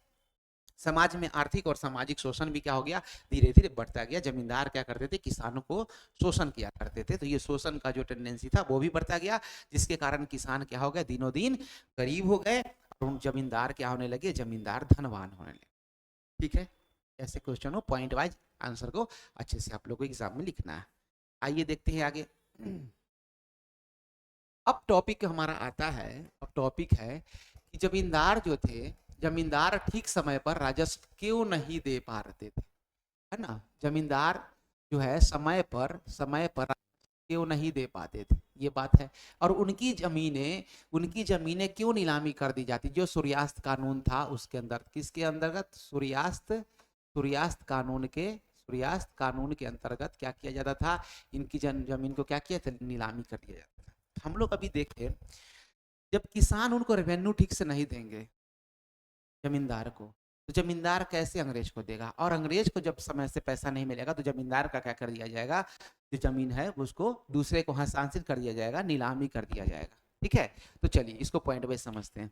समाज में आर्थिक और सामाजिक शोषण भी क्या हो गया, धीरे धीरे बढ़ता गया। जमींदार क्या करते थे, किसानों को शोषण किया करते थे, तो ये शोषण का जो टेंडेंसी था वो भी बढ़ता गया, जिसके कारण किसान क्या हो गए, दिनों दिन गरीब हो गए, और जमींदार क्या होने लगे, जमींदार धनवान होने लगे। ठीक है, ऐसे क्वेश्चन हो, पॉइंट वाइज आंसर को अच्छे से आप लोग को एग्जाम में लिखना है। आइए देखते हैं आगे। अब टॉपिक हमारा आता है, अब टॉपिक है कि जमींदार जो थे, जमींदार ठीक समय पर राजस्व क्यों नहीं दे पा रहे थे, है ना, जमींदार जो है समय पर क्यों नहीं दे पाते थे, ये बात है। और उनकी जमीनें क्यों नीलामी कर दी जाती, जो सूर्यास्त कानून था उसके अंदर, किसके अंतर्गत, सूर्यास्त कानून के अंतर्गत क्या किया जाता था, इनकी जमीन को क्या किया था, नीलामी कर दिया जाता था। हम लोग अभी देखें, जब किसान उनको रेवेन्यू ठीक से नहीं देंगे जमींदार को, तो जमींदार कैसे अंग्रेज को देगा, और अंग्रेज को जब समय से पैसा नहीं मिलेगा तो जमींदार का क्या कर दिया जाएगा, जो जमीन है उसको दूसरे को हस्तांतरित कर दिया जाएगा, नीलामी कर दिया जाएगा। ठीक है, तो चलिए इसको पॉइंट वाइज समझते हैं।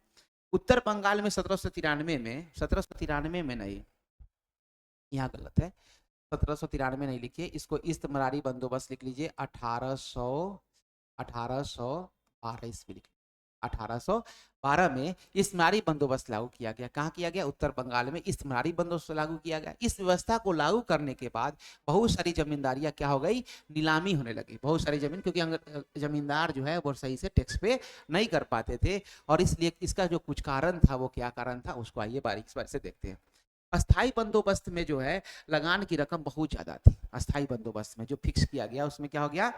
उत्तर बंगाल में 1793 में नहीं, यहाँ गलत है, 1793 नहीं लिखिए, इसको इस्तमरारी बंदोबस्त लिख लीजिए, 1812 ईस्वी लिख, 1812 में इस्मारी बंदोबस्त लागू किया गया। कहाँ किया गया, उत्तर बंगाल में इस्मारी बंदोबस्त लागू किया गया। इस व्यवस्था को लागू करने के बाद बहुत सारी जमींदारियां क्या हो गई, नीलामी होने लगी, बहुत सारी जमीन, क्योंकि जमींदार जो है वो सही से टैक्स पे नहीं कर पाते थे, और इसलिए इसका जो कुछ कारण था, वो क्या कारण था, उसको आइए बारीक से देखते हैं। अस्थाई बंदोबस्त में जो है लगान की रकम बहुत ज्यादा थी, अस्थाई बंदोबस्त में जो फिक्स किया गया उसमें क्या हो गया,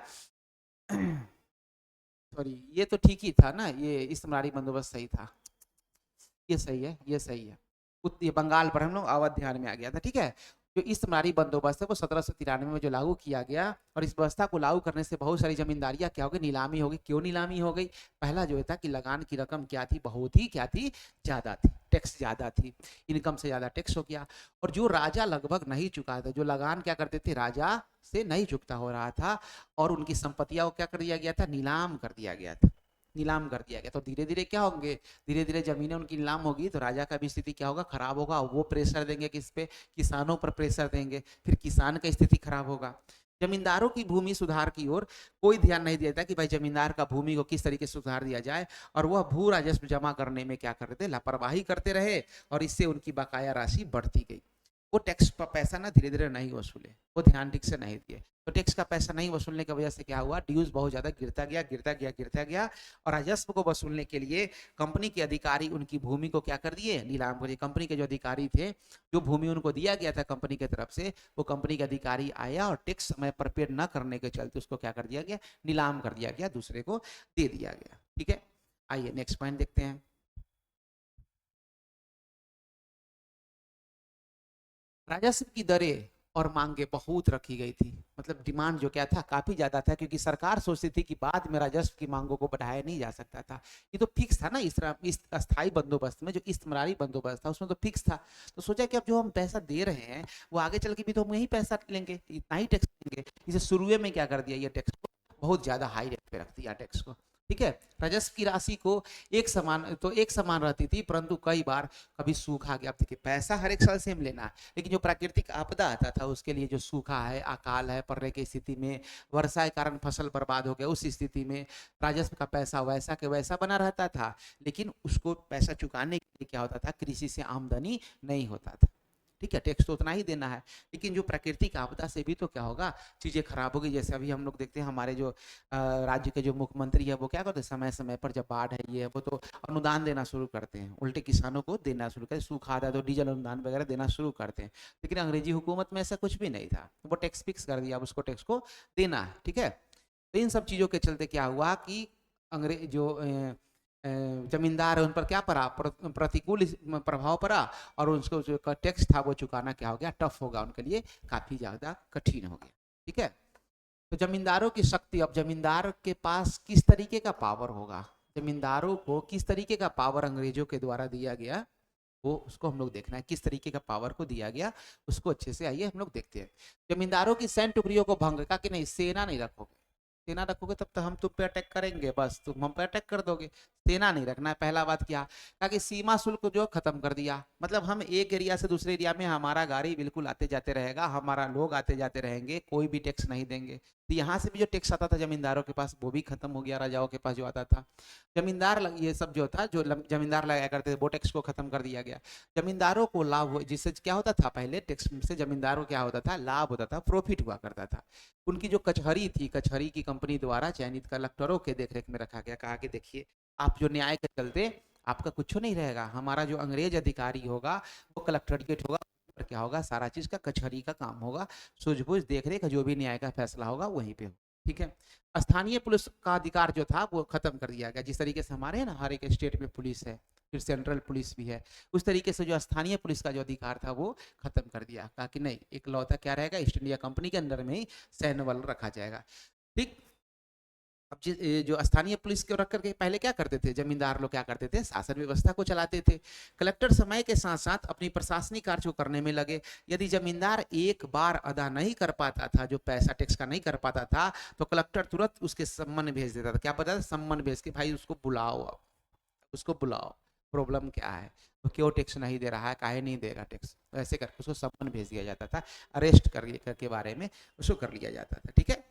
सॉरी ये तो ठीक ही था ना, ये इस्तेमारी बंदोबस्त सही था, ये सही है, ये सही है, ये बंगाल पर हम लोग अवध ध्यान में आ गया था। ठीक है, जो इस्तेमारी बंदोबस्त है वो 1793 में जो लागू किया गया, और इस व्यवस्था को लागू करने से बहुत सारी जमींदारियां क्या हो गई, नीलामी हो गई। क्यों नीलामी हो गई, पहला जो था कि लगान की रकम क्या थी, बहुत ही क्या थी, ज्यादा थी, टैक्स ज़्यादा थी, इनकम से ज़्यादा टैक्स हो गया। और जो राजा लगभग नहीं चुका था, जो लगान क्या करते थे राजा से नहीं चुकता हो रहा था, और उनकी संपत्तियों को क्या कर दिया गया था, नीलाम कर दिया गया था, नीलाम कर दिया गया। तो धीरे धीरे क्या होंगे, धीरे धीरे जमीनें उनकी नीलाम होगी, तो राजा का भी स्थिति क्या होगा, खराब होगा। वो प्रेशर देंगे किस पे, किसानों पर प्रेशर देंगे, फिर किसान का स्थिति खराब होगा। जमींदारों की भूमि सुधार की ओर कोई ध्यान नहीं देता कि भाई जमींदार का भूमि को किस तरीके से सुधार दिया जाए, और वह भू राजस्व जमा करने में क्या करते थे, लापरवाही करते रहे, और इससे उनकी बकाया राशि बढ़ती गई। वो टैक्स का पैसा ना धीरे धीरे नहीं वसूले, वो ध्यान ठीक से नहीं दिए, तो टैक्स का पैसा नहीं वसूलने की वजह से क्या हुआ, ड्यूज बहुत ज्यादा गिरता गया, गिरता गया, गिरता गया। और राजस्व को वसूलने के लिए कंपनी के अधिकारी उनकी भूमि को क्या कर दिए, नीलाम कर दिए। कंपनी के जो अधिकारी थे, जो भूमि उनको दिया गया था कंपनी की तरफ से, वो कंपनी के अधिकारी आया और टैक्स समय पर पे न करने के चलते उसको क्या कर दिया गया, नीलाम कर दिया गया, दूसरे को दे दिया गया। ठीक है, आइए नेक्स्ट पॉइंट देखते हैं। राजस्व की दरें और मांगे बहुत रखी गई थी, मतलब डिमांड जो क्या था, काफी ज्यादा था, क्योंकि सरकार सोचती थी कि बाद में राजस्व की मांगों को बढ़ाया नहीं जा सकता था। ये तो फिक्स था ना, इस अस्थाई बंदोबस्त में, जो इस्तेमारी बंदोबस्त था उसमें तो फिक्स था। तो सोचा कि अब जो हम पैसा दे रहे हैं वो आगे चल के भी तो हम यही पैसा लेंगे, इतना ही टैक्स लेंगे। इसे शुरू में क्या कर दिया, ये टैक्स को बहुत ज्यादा हाई रेट पे रख दिया टैक्स को। ठीक है, राजस्व की राशि को एक समान रहती थी, परंतु कई बार कभी सूखा गया। अब देखिए, पैसा हर एक साल सेम लेना है, लेकिन जो प्राकृतिक आपदा आता था उसके लिए, जो सूखा है, अकाल है पड़ने की स्थिति में, वर्षा के कारण फसल बर्बाद हो गया, उस स्थिति में राजस्व का पैसा वैसा के वैसा बना रहता था, लेकिन उसको पैसा चुकाने के लिए क्या होता था, कृषि से आमदनी नहीं होता था। ठीक है, टैक्स तो उतना ही देना है, लेकिन जो प्राकृतिक आपदा से भी तो क्या होगा, चीजें खराब होगी। जैसे अभी हम लोग देखते हैं, हमारे जो राज्य के जो मुख्यमंत्री है वो क्या करते हैं, समय समय पर जब बाढ़ है ये है वो, तो अनुदान देना शुरू करते हैं, उल्टे किसानों को देना शुरू करते, सूखा आता है तो डीजल अनुदान वगैरह देना शुरू करते हैं। लेकिन अंग्रेजी हुकूमत में ऐसा कुछ भी नहीं था, वो टैक्स फिक्स कर दिया, अब उसको टैक्स को देना है। ठीक है, तो इन सब चीजों के चलते क्या हुआ कि अंग्रेज जो जमींदार है उन पर क्या पड़ा, प्रतिकूल प्रभाव पड़ा, और उसको जो टैक्स था वो चुकाना क्या हो गया, टफ होगा उनके लिए, काफी ज्यादा कठिन हो गया। ठीक है, तो जमींदारों की शक्ति, अब जमींदार के पास किस तरीके का पावर होगा, जमींदारों को किस तरीके का पावर अंग्रेजों के द्वारा दिया गया, वो उसको हम लोग देखना है, किस तरीके का पावर को दिया गया उसको अच्छे से आइए हम लोग देखते हैं। जमींदारों की सैन्य टुकड़ियों को भंग का कि नहीं, सेना नहीं रखोगे, सेना रखोगे तब तो हम तुम पे अटैक करेंगे, बस तुम हम पे अटैक कर दोगे, सेना नहीं रखना है। पहला बात क्या, ताकि सीमा शुल्क जो खत्म कर दिया, मतलब हम एक एरिया से दूसरे एरिया में हमारा गाड़ी बिल्कुल आते जाते रहेगा, हमारा लोग आते जाते रहेंगे, कोई भी टैक्स नहीं देंगे। तो यहाँ से भी जो टैक्स आता था जमींदारों के पास वो भी खत्म हो गया, राजाओं के पास जो आता था। जमींदार ये सब जो था, जो जमींदार लगाया करते थे, वो टैक्स को खत्म कर दिया गया। जमींदारों को लाभ, जिससे क्या होता था, पहले टैक्स से जमींदारों को क्या होता था, लाभ होता था, प्रॉफिट हुआ करता था। उनकी जो कचहरी थी, कचहरी की कंपनी द्वारा चयनित कलेक्टरों के देखरेख में रखा गया, कहा कि देखिए आप जो न्याय के चलते आपका कुछ नहीं रहेगा, हमारा जो अंग्रेज अधिकारी होगा वो कलेक्टरेट होगा, पर क्या होगा, सारा चीज का कचहरी का काम होगा, सूझबूझ देख रेख, जो भी न्याय का फैसला होगा वहीं पे हो। ठीक है, स्थानीय पुलिस का अधिकार जो था वो खत्म कर दिया गया। जिस तरीके से हमारे है ना, हर एक स्टेट में पुलिस है, फिर सेंट्रल पुलिस भी है, उस तरीके से जो स्थानीय पुलिस का जो अधिकार था वो खत्म कर दिया, कहा कि नहीं, एक लौता क्या रहेगा, ईस्ट इंडिया कंपनी के अंदर में ही सैन्य बल रखा जाएगा। ठीक, अब जो स्थानीय पुलिस को रख करके पहले क्या करते थे, जमींदार लोग क्या करते थे, शासन व्यवस्था को चलाते थे। कलेक्टर समय के साथ साथ अपनी प्रशासनिक कार्य को करने में लगे। यदि जमींदार एक बार अदा नहीं कर पाता था, जो पैसा टैक्स का नहीं कर पाता था, तो कलेक्टर तुरंत उसके सम्मन भेज देता था। क्या पता था, सम्मन भेज के भाई उसको बुलाओ, अब उसको बुलाओ, प्रॉब्लम क्या है, तो क्यों टैक्स नहीं दे रहा है, काहे नहीं देगा टैक्स, तो ऐसे करके उसको सम्मन भेज दिया जाता था, अरेस्ट करके बारे में उसको कर लिया जाता था। ठीक है,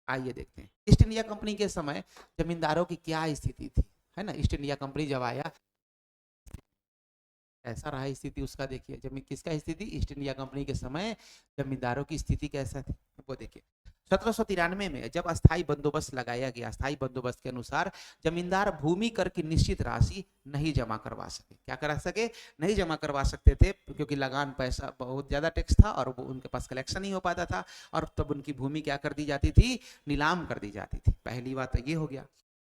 आइए देखते हैं ईस्ट इंडिया कंपनी के समय जमींदारों की क्या स्थिति थी, है ना। ईस्ट इंडिया कंपनी जब आया, ऐसा रहा स्थिति उसका, देखिए जमीन किसका स्थिति, ईस्ट इंडिया कंपनी के समय जमींदारों की स्थिति कैसा थी वो देखिए। 1793 में जब अस्थाई बंदोबस्त लगाया गया, अस्थाई बंदोबस्त के अनुसार जमींदार भूमि कर की निश्चित राशि नहीं जमा करवा सके, क्या करा सके, नहीं जमा करवा सकते थे, क्योंकि लगान पैसा बहुत ज्यादा टैक्स था और वो उनके पास कलेक्शन नहीं हो पाता था, और तब उनकी भूमि क्या कर दी जाती थी, नीलाम कर दी जाती थी। पहली बात तो ये हो गया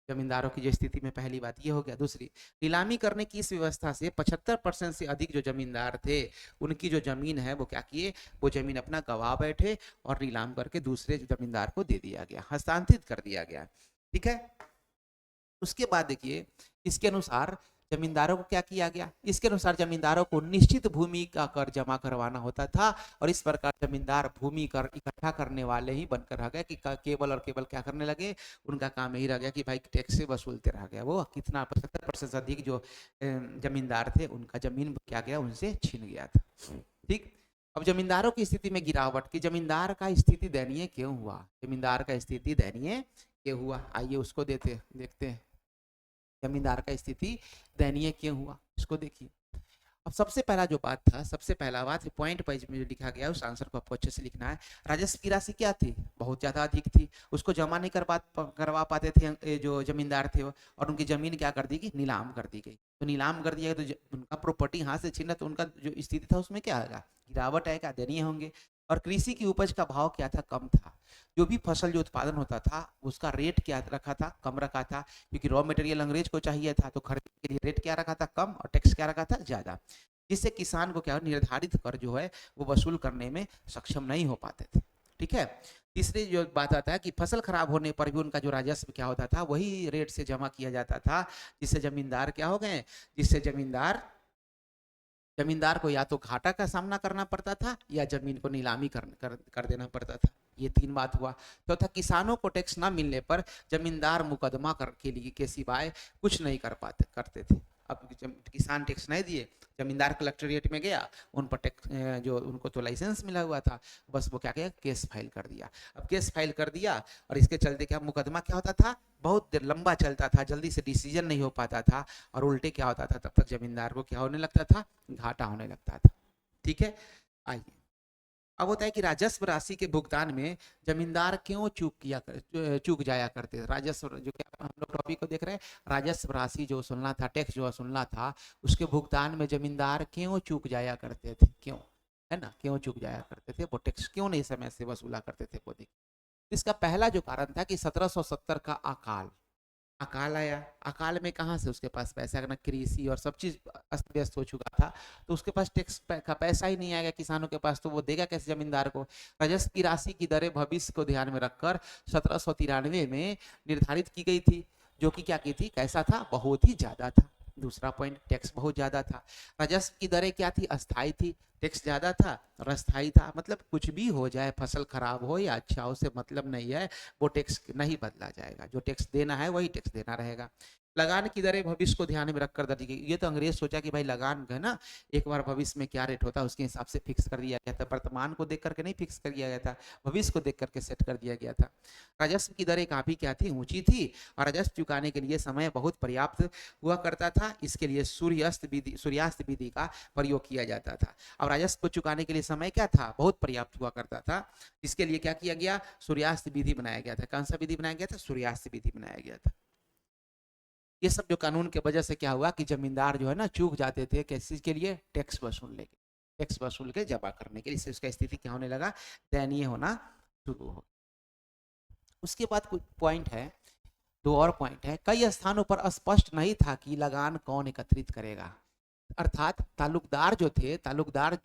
जमींदारों की जो स्थिति में, पहली बात ये हो गया। दूसरी, नीलामी करने की इस व्यवस्था से 75% से अधिक जो जमींदार थे, उनकी जो जमीन है वो क्या किए, वो जमीन अपना गवा बैठे और नीलाम करके दूसरे जमींदार को दे दिया गया, हस्तांतरित कर दिया गया। ठीक है, उसके बाद देखिए इसके अनुसार जमींदारों को क्या किया गया, इसके अनुसार जमींदारों को निश्चित भूमि का कर जमा करवाना होता था और इस प्रकार जमींदार भूमि कर इकट्ठा करने वाले ही बनकर रह गए कि केवल और केवल क्या करने लगे, उनका काम यही रह गया कि भाई टैक्स से वसूलते रह गया। वो कितना 75% अधिक जो जमींदार थे उनका जमीन क्या गया, उनसे छीन गया था। ठीक, अब जमींदारों की स्थिति में गिरावट की, जमींदार का स्थिति दयनीय क्यों हुआ, जमींदार का स्थिति दयनीय क्यों हुआ, आइए उसको देखते हैं। जमींदार का स्थिति दयनीय क्यों हुआ, इसको देखिए। अब सबसे पहला जो बात था, सबसे पहला बात पॉइंट वाइज में जो लिखा गया उस आंसर को आपको अच्छे से लिखना है। राजस्व की राशि क्या थी, बहुत ज्यादा अधिक थी, उसको जमा नहीं करवा पाते थे जो जमींदार थे और उनकी जमीन क्या कर दी गई, नीलाम कर दी गई। तो नीलाम कर दिया गया तो उनका प्रॉपर्टी हाथ से छीना, तो उनका जो स्थिति था उसमें क्या आएगा, गिरावट आएगा, दयनीय होंगे। और कृषि की उपज का भाव क्या था, कम था। जो भी फसल जो उत्पादन होता था उसका रेट क्या रखा था, कम रखा था, क्योंकि रॉ मटेरियल अंग्रेज को चाहिए था, तो खरीदने के लिए रेट क्या रखा था, कम, और टैक्स क्या रखा था, ज्यादा, जिससे किसान को क्या निर्धारित कर जो है वो वसूल करने में सक्षम नहीं हो पाते थे। ठीक है, तीसरी जो बात आता है कि फसल खराब होने पर भी उनका जो राजस्व क्या होता था वही रेट से जमा किया जाता था, जिससे जमींदार क्या हो गए, जिससे जमींदार को या तो घाटा का सामना करना पड़ता था या जमीन को नीलामी कर देना पड़ता था। ये तीन बात हुआ। चौथा, किसानों को टैक्स ना मिलने पर जमींदार मुकदमा के लिए के सिवाय कुछ नहीं करते थे। अब किसान टैक्स नहीं दिए, जमींदार कलेक्ट्रेट में गया, उन पर टैक्स जो उनको तो लाइसेंस मिला हुआ था, बस वो क्या किया, केस फाइल कर दिया। अब केस फाइल कर दिया और इसके चलते क्या मुकदमा क्या होता था, बहुत लंबा चलता था, जल्दी से डिसीजन नहीं हो पाता था और उल्टे क्या होता था, तब तक जमींदार को क्या होने लगता था, घाटा होने लगता था। ठीक है, आइए अब होता है कि राजस्व राशि के भुगतान में जमींदार क्यों चूक जाया करते थे। राजस्व जो क्या हम लोग टॉपिक को देख रहे हैं, राजस्व राशि जो सुनना था, टैक्स जो सुनना था, उसके भुगतान में जमींदार क्यों चूक जाया करते थे, क्यों, है ना, क्यों चूक जाया करते थे, वो टैक्स क्यों नहीं समय से वसूला करते थे, वो देखिए। इसका पहला जो कारण था कि 1770 का अकाल आया। अकाल में कहाँ से उसके पास पैसा, ना कृषि और सब चीज अस्त व्यस्त हो चुका था, तो उसके पास टैक्स का पैसा ही नहीं आएगा किसानों के पास, तो वो देगा कैसे जमींदार को। राजस्व की राशि की दरें भविष्य को ध्यान में रखकर 1793 में निर्धारित की गई थी, जो कि क्या की थी, कैसा था, बहुत ही ज्यादा था। दूसरा पॉइंट, टैक्स बहुत ज्यादा था। राजस्व की दरें क्या थी, अस्थायी थी, टैक्स ज्यादा था और अस्थायी था, मतलब कुछ भी हो जाए, फसल खराब हो या अच्छा हो, से मतलब नहीं है, वो टैक्स नहीं बदला जाएगा, जो टैक्स देना है वही टैक्स देना रहेगा। लगान की दरें भविष्य को ध्यान में रखकर दर्ज की। ये तो अंग्रेज सोचा कि भाई लगान है ना, एक बार भविष्य में क्या रेट होता है उसके हिसाब से फिक्स कर दिया गया था, वर्तमान को देख करके नहीं फिक्स कर दिया गया था, भविष्य को देख करके सेट कर दिया गया था। राजस्व की दरें काफी क्या थी, ऊंची थी और राजस्व चुकाने के लिए समय बहुत पर्याप्त हुआ करता था, इसके लिए सूर्यास्त विधि का प्रयोग किया जाता था। अब राजस्व को चुकाने के लिए समय क्या था, बहुत पर्याप्त हुआ करता था, इसके लिए क्या किया गया, सूर्यास्त विधि बनाया गया था। कौन सा विधि बनाया गया था, सूर्यास्त विधि बनाया गया था। ये सब जो कानून के वजह से क्या हुआ कि जमींदार जो है ना चूक जाते थे, किस चीज के लिए, टैक्स वसूल के जमा करने के लिए, इससे उसका स्थिति क्या होने लगा, दयनीय होना शुरू हो। उसके बाद कुछ पॉइंट है, दो और पॉइंट है। कई स्थानों पर स्पष्ट नहीं था कि लगान कौन एकत्रित करेगा, अर्थात तालुकदार जो थे, तालुकदार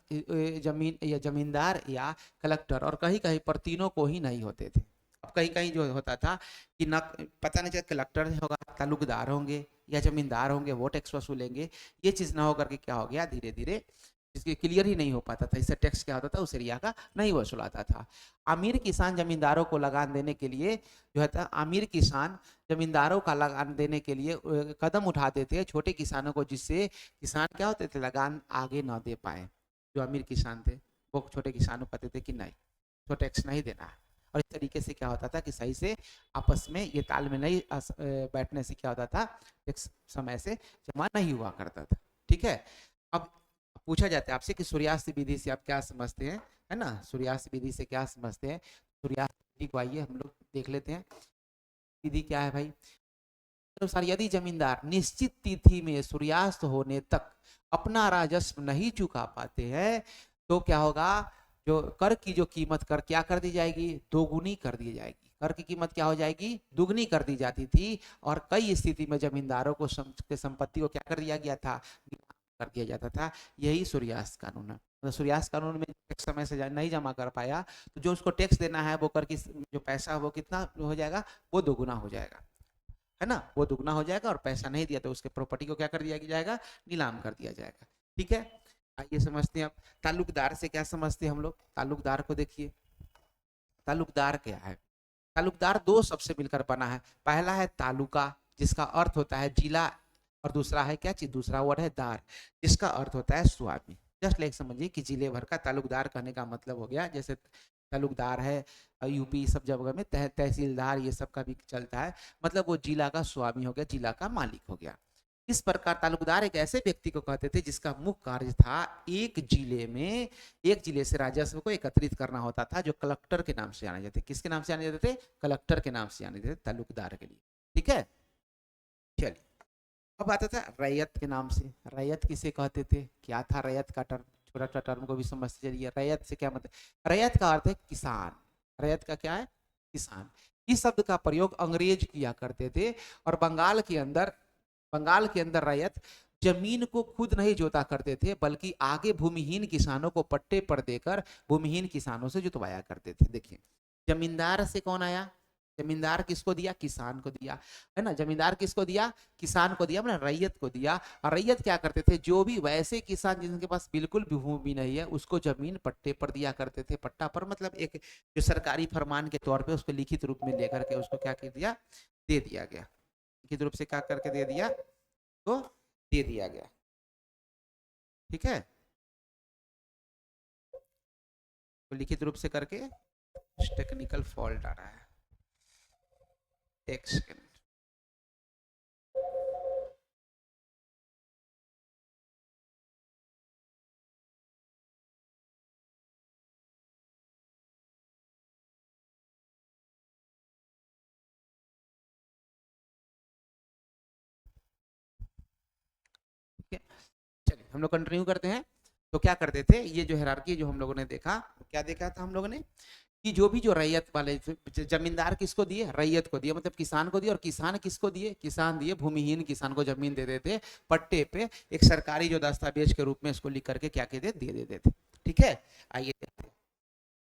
जमींदार या कलेक्टर, और कहीं कहीं पर तीनों को ही नहीं होते थे। अब कहीं कहीं जो होता था कि न पता नहीं चला कलेक्टर होगा, तालुकदार होंगे या जमींदार होंगे, वो टैक्स वसूलेंगे, ये चीज ना होकर के क्या हो गया, धीरे धीरे इसके क्लियर ही नहीं हो पाता था, इससे टैक्स क्या होता था, उस एरिया का नहीं वसूलाता था। अमीर किसान जमींदारों को लगान देने के लिए जो है अमीर किसान जमींदारों का लगान देने के लिए कदम उठाते थे छोटे किसानों को, जिससे किसान क्या होते थे, लगान आगे ना दे पाए। जो अमीर किसान थे वो छोटे किसानों को कहते थे कि नहीं, तो टैक्स नहीं देना है, और इस तरीके से क्या होता था कि सही से आपस में ये तालमेल नहीं बैठने से क्या होता था, टैक्स समय से जमा नहीं हुआ करता था। ठीक है, अब पूछा जाता है आपसे कि सूर्यास्त विधि से आप क्या समझते हैं, है ना, सूर्यास्त विधि से क्या समझते हैं। सूर्यास्त विधि को आइए हम लोग देख लेते हैं, विधि क्या है भाई। अनुसार यदि जमींदार निश्चित तिथि में सूर्यास्त होने तक अपना राजस्व नहीं चुका पाते हैं, तो क्या होगा, जो कर की जो कीमत कर क्या कर दी जाएगी, दोगुनी कर दी जाएगी। कर की कीमत क्या हो जाएगी, दुगनी कर दी जाती थी, और कई स्थिति में जमींदारों को संपत्ति को क्या कर दिया गया था, कर दिया जाता था। यही सूर्यास्त कानून है। तो सूर्यास्त कानून में टैक्स समय से नहीं जमा कर पाया, तो जो उसको टैक्स देना है वो कर की जो पैसा है वो कितना हो जाएगा, वो दोगुना हो जाएगा। है ना, वो दुगना हो जाएगा, और पैसा नहीं दिया तो उसके प्रॉपर्टी को क्या कर दिया जाएगा, नीलाम कर दिया जाएगा। ठीक है, आइए समझते हैं अब ताल्लुकदार से क्या समझते हैं हम लोग। ताल्लुकदार को देखिए, ताल्लुकदार क्या है। ताल्लुकदार दो शब्द से मिलकर बना है। पहला है तालुका, जिसका अर्थ होता है जिला, और दूसरा है क्या चीज, दूसरा वर्ड है दार, जिसका अर्थ होता है स्वामी। जस्ट लाइक समझिए कि जिले भर का ताल्लुकदार कहने का मतलब हो गया, जैसे ताल्लुकदार है यूपी सब जगह में, तहसीलदार ये सब का भी चलता है, मतलब वो जिला का स्वामी हो गया, जिला का मालिक हो गया। इस प्रकार ताल्लुकदार एक ऐसे व्यक्ति को कहते थे जिसका मुख्य कार्य था एक जिले में, एक जिले से राजस्व को एकत्रित करना होता था, जो कलेक्टर के नाम से जाने जाते थे। किसके नाम से जाने जाते थे, कलेक्टर के नाम से जाने जाते थे ताल्लुकदार के लिए। ठीक है, चलिए अब आता था रैयत के नाम से। रैयत किसे कहते थे, क्या था रैयत का टर्म, छोटा सा टर्म को भी समझते चलिए। रैयत से क्या मतलब, रैयत का अर्थ है किसान। रैयत का क्या है, किसान। इस शब्द का प्रयोग अंग्रेज किया करते थे, और बंगाल के अंदर रैयत जमीन को खुद नहीं जोता करते थे, बल्कि आगे भूमिहीन किसानों को पट्टे पर देकर भूमिहीन किसानों से जुतवाया करते थे। देखिए, जमींदार से कौन आया, जमींदार किसको दिया, किसान को दिया, है ना। जमींदार किसको दिया, किसान को दिया, मतलब रैयत को दिया। और रैयत क्या करते थे, जो भी वैसे किसान जिनके पास बिल्कुल भी भूमि नहीं है, उसको जमीन पट्टे पर दिया करते थे। पट्टा पर मतलब एक जो सरकारी फरमान के तौर पे उसको लिखित रूप में लेकर के उसको क्या कर दिया, दे दिया गया। लिखित रूप से क्या करके दे दिया, तो दे दिया गया। ठीक है, तो लिखित रूप से करके, टेक्निकल फॉल्ट आ रहा है, एक सेकंड। ठीक है, चलिए हम लोग कंटिन्यू करते हैं। तो क्या करते थे, ये जो हायरार्की जो हम लोगों ने देखा, क्या देखा था हम लोगों ने कि जो भी जो रैयत वाले जमींदार किसको दिए, रैयत को दिए, मतलब किसान को दिए। और किसान किसको दिए, किसान दिए भूमिहीन किसान को जमीन दे देते पट्टे पे, एक सरकारी जो दस्तावेज के रूप में इसको लिख करके क्या कहते दे देते थे। ठीक है, आइए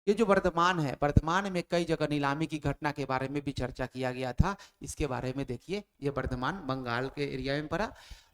ये जो वर्तमान है, वर्तमान में कई जगह नीलामी की घटना के बारे में भी चर्चा किया गया था। इसके बारे में देखिए, ये वर्तमान बंगाल के एरिया में पड़ा।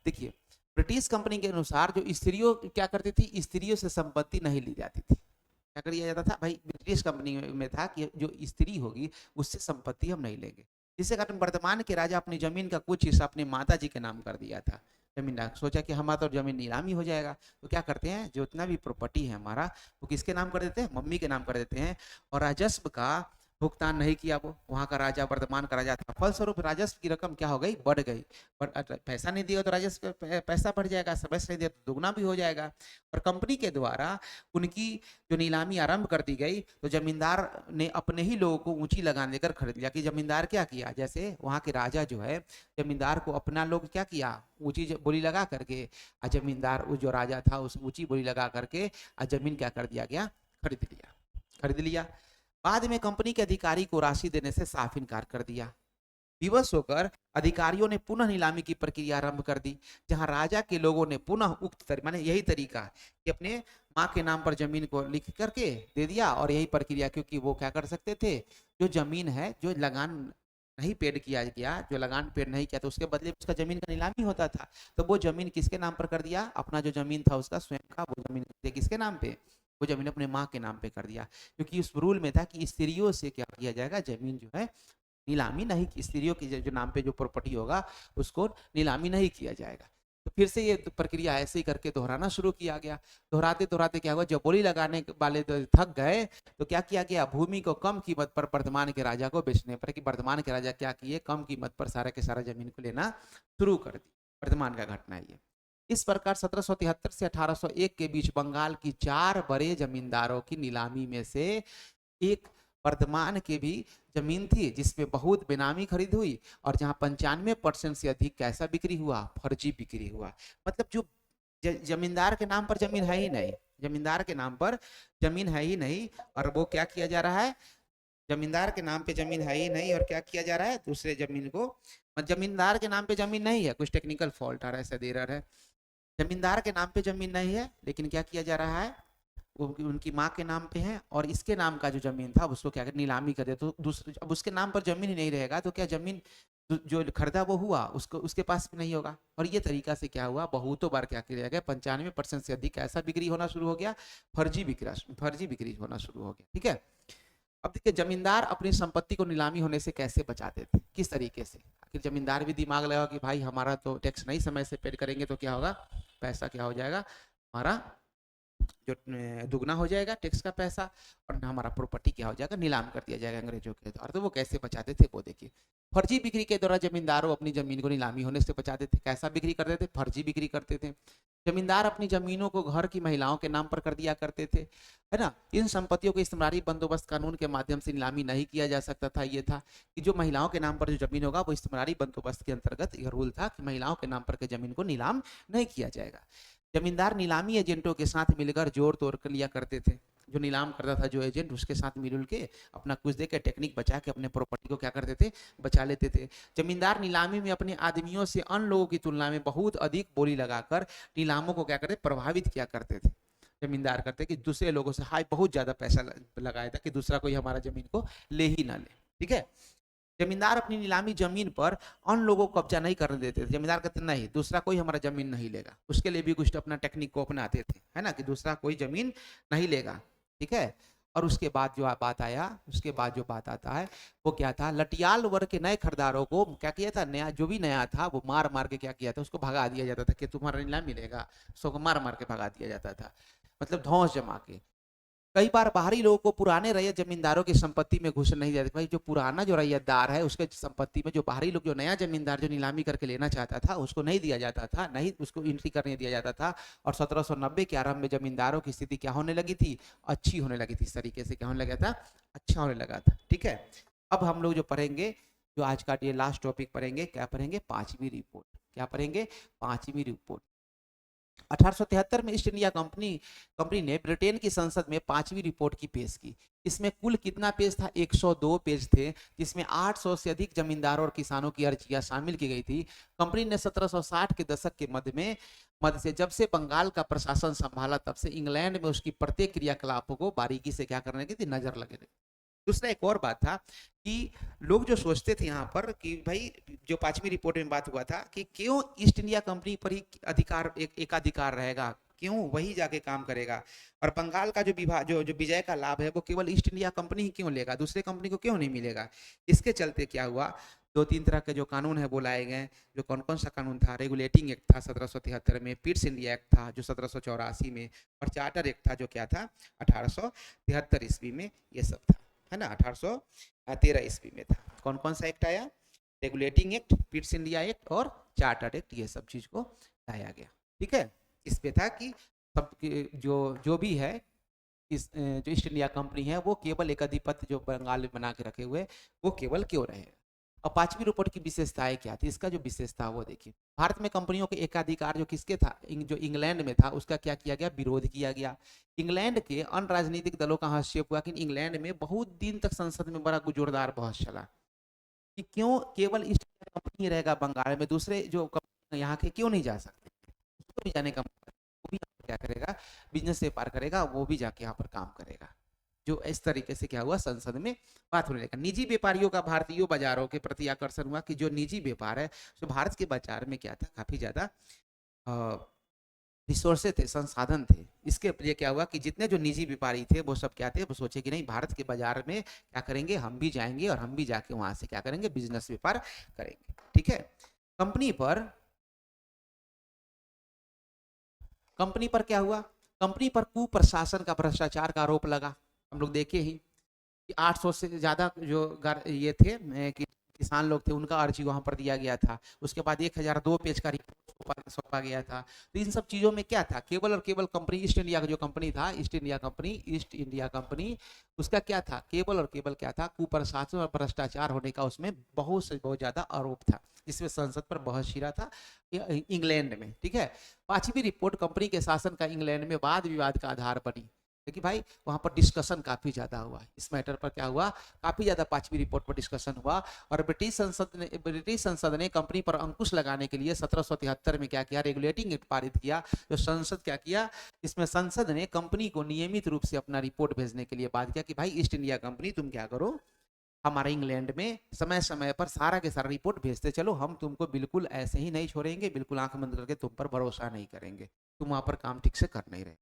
देखिए, ब्रिटिश कंपनी के अनुसार जो स्त्रियों क्या करती थी, स्त्रियों से संपत्ति नहीं ली जाती थी। क्या कर दिया जाता था भाई, ब्रिटिश कंपनी में था कि जो स्त्री होगी उससे संपत्ति हम नहीं लेंगे। जिससे कारण वर्तमान के राजा अपनी जमीन का कुछ हिस्सा अपने माता जी के नाम कर दिया था। जमीन सोचा कि हमारा तो जमीन नीलामी हो जाएगा, तो क्या करते हैं, जो उतना भी प्रॉपर्टी है हमारा, वो किसके नाम कर देते हैं, मम्मी के नाम कर देते हैं। और राजस्व का भुगतान नहीं किया वो वहां का राजा, वर्तमान का राजा था। फलस्वरूप राजस्व की रकम क्या हो गई, बढ़ गई। पैसा नहीं दिया तो राजस्व पैसा बढ़ जाएगा, समय नहीं दिया तो दुगना भी हो जाएगा। और कंपनी के द्वारा उनकी जो नीलामी आरंभ कर दी गई, तो जमींदार ने अपने ही लोगों को ऊंची लगान देकर खरीद लिया। कि जमींदार क्या किया, जैसे वहां के राजा जो है, जमींदार को अपना लोग क्या किया, ऊंची बोली लगा करके, जमींदार जो राजा था उस ऊंची बोली लगा करके जमीन क्या कर दिया गया, खरीद लिया, खरीद लिया। बाद में कंपनी के अधिकारी को राशि देने से साफ इनकार कर दिया। विवश होकर अधिकारियों ने पुनः नीलामी की प्रक्रिया आरंभ कर दी, जहां राजा के लोगों ने पुनः उक्त माने यही तरीका कि अपने माँ के नाम पर जमीन को लिख करके दे दिया, और यही प्रक्रिया, क्योंकि वो क्या कर सकते थे, जो जमीन है जो लगान नहीं पेड किया गया, जो लगान पेड नहीं किया, तो उसके बदले उसका जमीन का नीलामी होता था। तो वो जमीन किसके नाम पर कर दिया, अपना जो जमीन था उसका स्वयं का, वो जमीन किसके नाम पे, वो जमीन अपने माँ के नाम पे कर दिया। क्योंकि उस रूल में था कि स्त्रियों से क्या किया जाएगा, जमीन जो है नीलामी नहीं, स्त्रियों की जो नाम पे जो प्रॉपर्टी होगा उसको नीलामी नहीं किया जाएगा। तो फिर से ये प्रक्रिया ऐसे ही करके दोहराना शुरू किया गया। दोहराते दोहराते क्या हुआ, जब बोली लगाने वाले तो थक गए, तो क्या किया गया, भूमि को कम कीमत पर वर्तमान के राजा को बेचने पर, कि वर्तमान के राजा क्या किए, कम कीमत पर सारा के सारा जमीन को लेना शुरू कर दी। वर्तमान का घटना है ये। इस प्रकार 1773 से 1801 के बीच बंगाल की 4 बड़े जमींदारों की नीलामी में से एक वर्तमान के भी जमीन थी, जिसमें बहुत बेनामी खरीद हुई, और जहां 95% से अधिक कैसा बिक्री हुआ, फर्जी बिक्री हुआ। मतलब जो जमींदार के नाम पर जमीन है ही नहीं, जमींदार के नाम पर जमीन है ही नहीं, और वो क्या किया जा रहा है, जमींदार के नाम पे जमीन है ही नहीं, और क्या किया जा रहा है, दूसरे जमीन को, जमींदार के नाम पे जमीन नहीं है, कुछ टेक्निकल फॉल्ट आ रहा है, ऐसा एरर है। जमींदार के नाम पे जमीन नहीं है, लेकिन क्या किया जा रहा है, उनकी माँ के नाम पे है, और इसके नाम का जो जमीन था उसको क्या नीलामी कर दे। तो दूसरे, अब उसके नाम पर जमीन ही नहीं रहेगा, तो क्या जमीन जो खरीदा वो हुआ, उसको उसके पास भी नहीं होगा। और ये तरीका से क्या हुआ, बहुतों बार क्या किया गया, 95% से अधिक ऐसा बिक्री होना शुरू हो गया, फर्जी बिक्री होना शुरू हो गया। ठीक है। अब देखिए, जमींदार अपनी संपत्ति को नीलामी होने से कैसे बचाते थे, किस तरीके से। आखिर जमींदार भी दिमाग लगा कि भाई हमारा तो टैक्स नहीं समय से पेड करेंगे तो क्या होगा, पैसा क्या हो जाएगा हमारा, जो दुगना हो जाएगा टैक्स का पैसा, और हमारा प्रॉपर्टी क्या हो जाएगा, नीलाम कर दिया जाएगा अंग्रेजों के द्वारा। तो वो कैसे बचाते थे वो देखिए, फर्जी बिक्री के द्वारा जमींदारों अपनी जमीन को नीलामी होने से बचाते थे। कैसा बिक्री करते थे, फर्जी बिक्री करते थे। जमींदार अपनी जमीनों को घर की महिलाओं के नाम पर कर दिया करते थे, है ना। इन संपत्तियों को इस्तेमारी बंदोबस्त कानून के माध्यम से नीलामी नहीं किया जा सकता था। ये था कि जो महिलाओं के नाम पर जो जमीन होगा वो इस्तेमारी बंदोबस्त के अंतर्गत यह रूल था कि महिलाओं के नाम पर के जमीन को नीलाम नहीं किया जाएगा। जमींदार नीलामी एजेंटों के साथ मिलकर जोड़ तोड़ कर लिया करते थे। जो नीलाम करता था जो एजेंट, उसके साथ मिलजुल के अपना कुछ दे के टेक्निक बचा के अपने प्रॉपर्टी को क्या करते थे, बचा लेते थे। जमींदार नीलामी में अपने आदमियों से अन्य लोगों की तुलना में बहुत अधिक बोली लगाकर नीलामों को क्या करते, प्रभावित किया करते थे। जमींदार करते कि दूसरे लोगों से हाई बहुत ज्यादा पैसा लगाया था कि दूसरा कोई हमारा जमीन को ले ही ना ले। ठीक है। जमींदार अपनी नीलामी जमीन पर अन्य लोगों को कब्जा नहीं करने देते थे। जमींदार कहते नहीं, दूसरा कोई हमारा जमीन नहीं लेगा। उसके लिए भी कुछ अपना टेक्निक को अपनाते थे, है ना, कि दूसरा कोई जमीन नहीं लेगा। ठीक है। और उसके बाद जो बात आया, उसके बाद जो बात आता है वो क्या था, लटियाल वर्ग के नए खरीदारों को क्या किया था, नया जो भी नया था वो मार मार के क्या किया था, उसको भगा दिया जाता था कि तुम्हारा नीलाम मिलेगा, उसको मार मार के भगा दिया जाता था, मतलब धौंस जमा के। कई बार बाहरी लोगों को पुराने रैयत जमींदारों की संपत्ति में घुस नहीं देते। भाई जो पुराना जो रैयतदार है उसके संपत्ति में जो बाहरी लोग, जो नया जमींदार जो नीलामी करके लेना चाहता था उसको नहीं दिया जाता था, नहीं उसको एंट्री करने दिया जाता था। और 1790 के आरंभ में जमींदारों की स्थिति क्या होने लगी थी, अच्छी होने लगी थी। इस तरीके से क्या होने लगा था, अच्छा होने लगा था। ठीक है। अब हम लोग जो पढ़ेंगे, जो आज का ये लास्ट टॉपिक पढ़ेंगे, क्या पढ़ेंगे, पांचवी रिपोर्ट। क्या पढ़ेंगे, पांचवी रिपोर्ट। 1873 में ईस्ट इंडिया कंपनी ने ब्रिटेन की संसद में पांचवी रिपोर्ट की पेश की। इसमें कुल कितना पेज था, 102 पेज थे, जिसमें 800 से अधिक जमींदारों और किसानों की अर्जियां शामिल की गई थी। कंपनी ने 1760 के दशक के मध्य से जब से बंगाल का प्रशासन संभाला, तब से इंग्लैंड में उसकी प्रत्येक क्रियाकलापों को बारीकी से क्या करने की थी, नजर लगे। दूसरा एक और बात था कि लोग जो सोचते थे यहाँ पर कि भाई, जो पांचवी रिपोर्ट में बात हुआ था कि क्यों ईस्ट इंडिया कंपनी पर ही अधिकार, एकाधिकार रहेगा, क्यों वही जाके काम करेगा, और बंगाल का जो विभाग, जो विजय का लाभ है वो केवल ईस्ट इंडिया कंपनी ही क्यों लेगा, दूसरे कंपनी को क्यों नहीं मिलेगा। इसके चलते क्या हुआ, दो तीन तरह के जो कानून है वो लाए गए। जो कौन कौन सा कानून था, रेगुलेटिंग एक्ट था 1773 में, पिट्स इंडिया एक्ट था जो 1784 में, और चार्टर एक्ट था जो क्या था 1873 ईस्वी में, ये सब था, है ना। 1813 ईस्वी में था। कौन कौन सा एक्ट आया, regulating act, Pitt's India act और चार्टर्ड एक्ट, ये सब चीज को लाया गया। ठीक है। इस पे था कि सब जो जो भी है, इस जो ईस्ट इंडिया कंपनी है वो केवल एक अधिपत्य जो बंगाल में बना के रखे हुए, वो केवल क्यों रहे। और पांचवी रिपोर्ट की विशेषताएं क्या थी, इसका जो विशेषता वो देखिए। भारत में कंपनियों के एकाधिकार जो किसके था, जो इंग्लैंड में था, उसका क्या किया गया, विरोध किया गया। इंग्लैंड के अन्य राजनीतिक दलों का हस्तक्षेप हुआ कि इंग्लैंड में बहुत दिन तक संसद में बड़ा जोरदार बहस चला कि क्यों केवल ईस्ट इंडिया कंपनी रहेगा बंगाल में, दूसरे जो कंपनी यहाँ के क्यों नहीं जा सकते। उसको भी जाने का मौका, वो भी क्या करेगा, बिजनेस व्यापार करेगा, वो भी जाके यहाँ पर काम करेगा। जो इस तरीके से क्या हुआ, संसद में बात होने लगा। निजी व्यापारियों का भारतीय बाजारों के प्रति आकर्षण हुआ कि जो निजी व्यापार है, तो भारत के बाजार में क्या था, काफी ज्यादा रिसोर्सेज थे, संसाधन थे। इसके लिए क्या हुआ कि जितने जो निजी व्यापारी थे वो सब क्या थे, वो सोचे कि नहीं, भारत के बाजार में क्या करेंगे, हम भी जाएंगे और हम भी जाके वहां से क्या करेंगे, बिजनेस व्यापार करेंगे। ठीक है। कंपनी पर क्या हुआ, कंपनी पर कुप्रशासन का, भ्रष्टाचार का आरोप लगा। हम लोग देखे ही कि 800 से ज्यादा जो ये थे कि किसान लोग थे, उनका अर्जी वहां पर दिया गया था। उसके बाद 1002 पेज का रिपोर्ट सौंपा गया था। तो इन सब चीजों में क्या था, केवल और केवल कंपनी ईस्ट इंडिया का जो कंपनी था, ईस्ट इंडिया कंपनी, उसका क्या था, केवल और केवल क्या था, कुप्रशासन और भ्रष्टाचार होने का उसमें बहुत से बहुत ज्यादा आरोप था, जिसमें संसद पर बहस छिड़ा था इंग्लैंड में। ठीक है। पांचवी रिपोर्ट कंपनी के शासन का इंग्लैंड में वाद विवाद का आधार बनी। देखिए भाई, वहां पर डिस्कशन काफी ज्यादा हुआ इस मैटर पर, क्या हुआ, काफी ज्यादा पांचवी रिपोर्ट पर डिस्कशन हुआ। और ब्रिटिश संसद ने कंपनी पर अंकुश लगाने के लिए 1773 में क्या किया, रेगुलेटिंग एक्ट पारित किया। जो संसद क्या किया, इसमें संसद ने कंपनी को नियमित रूप से अपना रिपोर्ट भेजने के लिए बात किया कि भाई ईस्ट इंडिया कंपनी तुम क्या करो, हमारे इंग्लैंड में समय समय पर सारा के सारा रिपोर्ट भेजते चलो, हम तुमको बिल्कुल ऐसे ही नहीं छोड़ेंगे, बिल्कुल आंख बंद करके तुम पर भरोसा नहीं करेंगे, तुम वहां पर काम ठीक से कर नहीं रहे।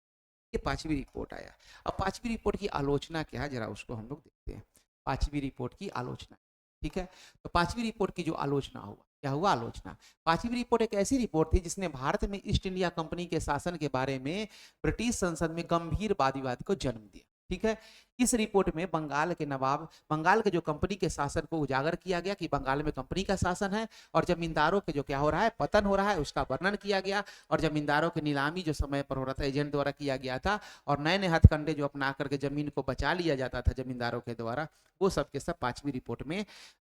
ये पांचवी रिपोर्ट आया। अब पांचवी रिपोर्ट की आलोचना क्या है, जरा उसको हम लोग देखते हैं। पांचवी रिपोर्ट की आलोचना, ठीक है। तो पांचवी रिपोर्ट की जो आलोचना हुआ, क्या हुआ आलोचना। पांचवी रिपोर्ट एक ऐसी रिपोर्ट थी जिसने भारत में ईस्ट इंडिया कंपनी के शासन के बारे में ब्रिटिश संसद में गंभीर वाद विवाद को जन्म दिया, ठीक है। इस रिपोर्ट में बंगाल के नवाब, बंगाल के जो कंपनी के शासन को उजागर किया गया कि बंगाल में कंपनी का शासन है और जमींदारों के जो क्या हो रहा है, पतन हो रहा है, उसका वर्णन किया गया। और जमींदारों की नीलामी जो समय पर हो रहा था, एजेंट द्वारा किया गया था, और नए नए हथकंडे जो अपना करके जमीन को बचा लिया जाता था जमींदारों के द्वारा, वो सब के सब पांचवी रिपोर्ट में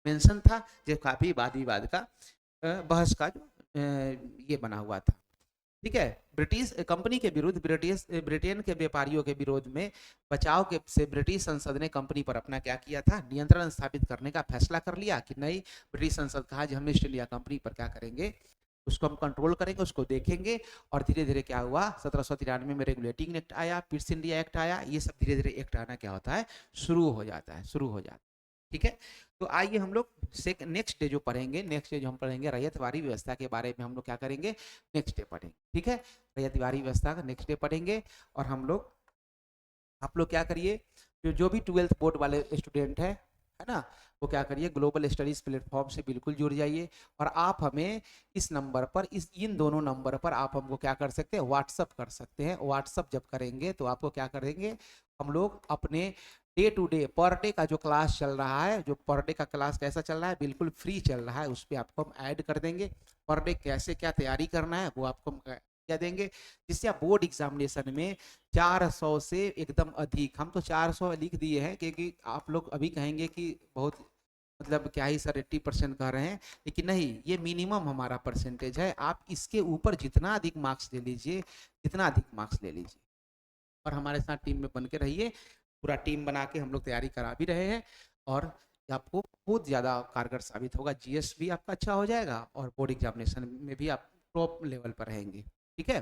मेंशन था, जो काफी वाद विवाद का बहस का जो ये बना हुआ था, ठीक है। ब्रिटिश कंपनी के विरुद्ध ब्रिटेन के व्यापारियों के विरोध में बचाव के से ब्रिटिश संसद ने कंपनी पर अपना क्या किया था, नियंत्रण स्थापित करने का फैसला कर लिया कि नहीं। ब्रिटिश संसद कहा हम ईस्ट इंडिया कंपनी पर क्या करेंगे, उसको हम कंट्रोल करेंगे, उसको देखेंगे। और धीरे धीरे क्या हुआ, 1793 में रेगुलेटिंग एक्ट आया, पिट्स इंडिया एक्ट आया, ये सब धीरे धीरे एक्ट आना क्या होता है, शुरू हो जाता है, शुरू हो जाता है, ठीक है। तो आइए हम लोग नेक्स्ट डे जो पढ़ेंगे, नेक्स्ट डे जो हम पढ़ेंगे रैयतवाड़ी व्यवस्था के बारे में हम लोग क्या करेंगे, नेक्स्ट डे पढ़ेंगे, ठीक है। रैयतवाड़ी व्यवस्था का नेक्स्ट डे पढ़ेंगे। और हम लोग, आप लोग क्या करिए, जो भी 12th बोर्ड वाले स्टूडेंट है ना, वो क्या करिए, ग्लोबल स्टडीज प्लेटफॉर्म से बिल्कुल जुड़ जाइए। और आप हमें इस नंबर पर, इन दोनों नंबर पर आप हमको क्या कर सकते हैं, व्हाट्सअप कर सकते हैं। व्हाट्सअप जब करेंगे तो आपको क्या करेंगे, हम लोग अपने डे टू डे पर डे का जो क्लास चल रहा है, जो पर डे का क्लास कैसा चल रहा है, बिल्कुल फ्री चल रहा है, उस पर आपको हम ऐड कर देंगे। पर डे कैसे क्या तैयारी करना है वो आपको हम क्या देंगे, जिससे आप बोर्ड एग्जामिनेशन में 400 से एकदम अधिक, हम तो 400 लिख दिए हैं क्योंकि आप लोग अभी कहेंगे कि बहुत मतलब क्या ही सर 80% कह रहे हैं, लेकिन नहीं, ये मिनिमम हमारा परसेंटेज है। आप इसके ऊपर जितना अधिक मार्क्स ले लीजिए, जितना अधिक मार्क्स ले लीजिए। और हमारे साथ टीम में बन के रहिए, पूरा टीम बना के हम लोग तैयारी करा भी रहे हैं, और आपको बहुत ज़्यादा कारगर साबित होगा। जीएस भी आपका अच्छा हो जाएगा और बोर्ड एग्जामिनेशन में भी आप टॉप लेवल पर रहेंगे, ठीक है।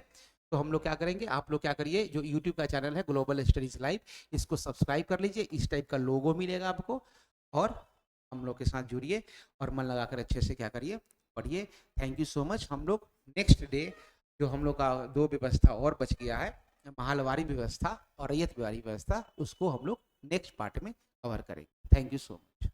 तो हम लोग क्या करेंगे, आप लोग क्या करिए, जो यूट्यूब का चैनल है ग्लोबल स्टडीज लाइव, इसको सब्सक्राइब कर लीजिए, इस टाइप का लोगो मिलेगा आपको, और हम लोग के साथ जुड़िए और मन लगाकर अच्छे से क्या करिए, पढ़िए। Thank you so much. हम लोग नेक्स्ट डे जो हम लोग का 2 व्यवस्था और बच गया है, महलवारी व्यवस्था और रैयतवाड़ी व्यवस्था, उसको हम लोग नेक्स्ट पार्ट में कवर करेंगे। Thank you so much.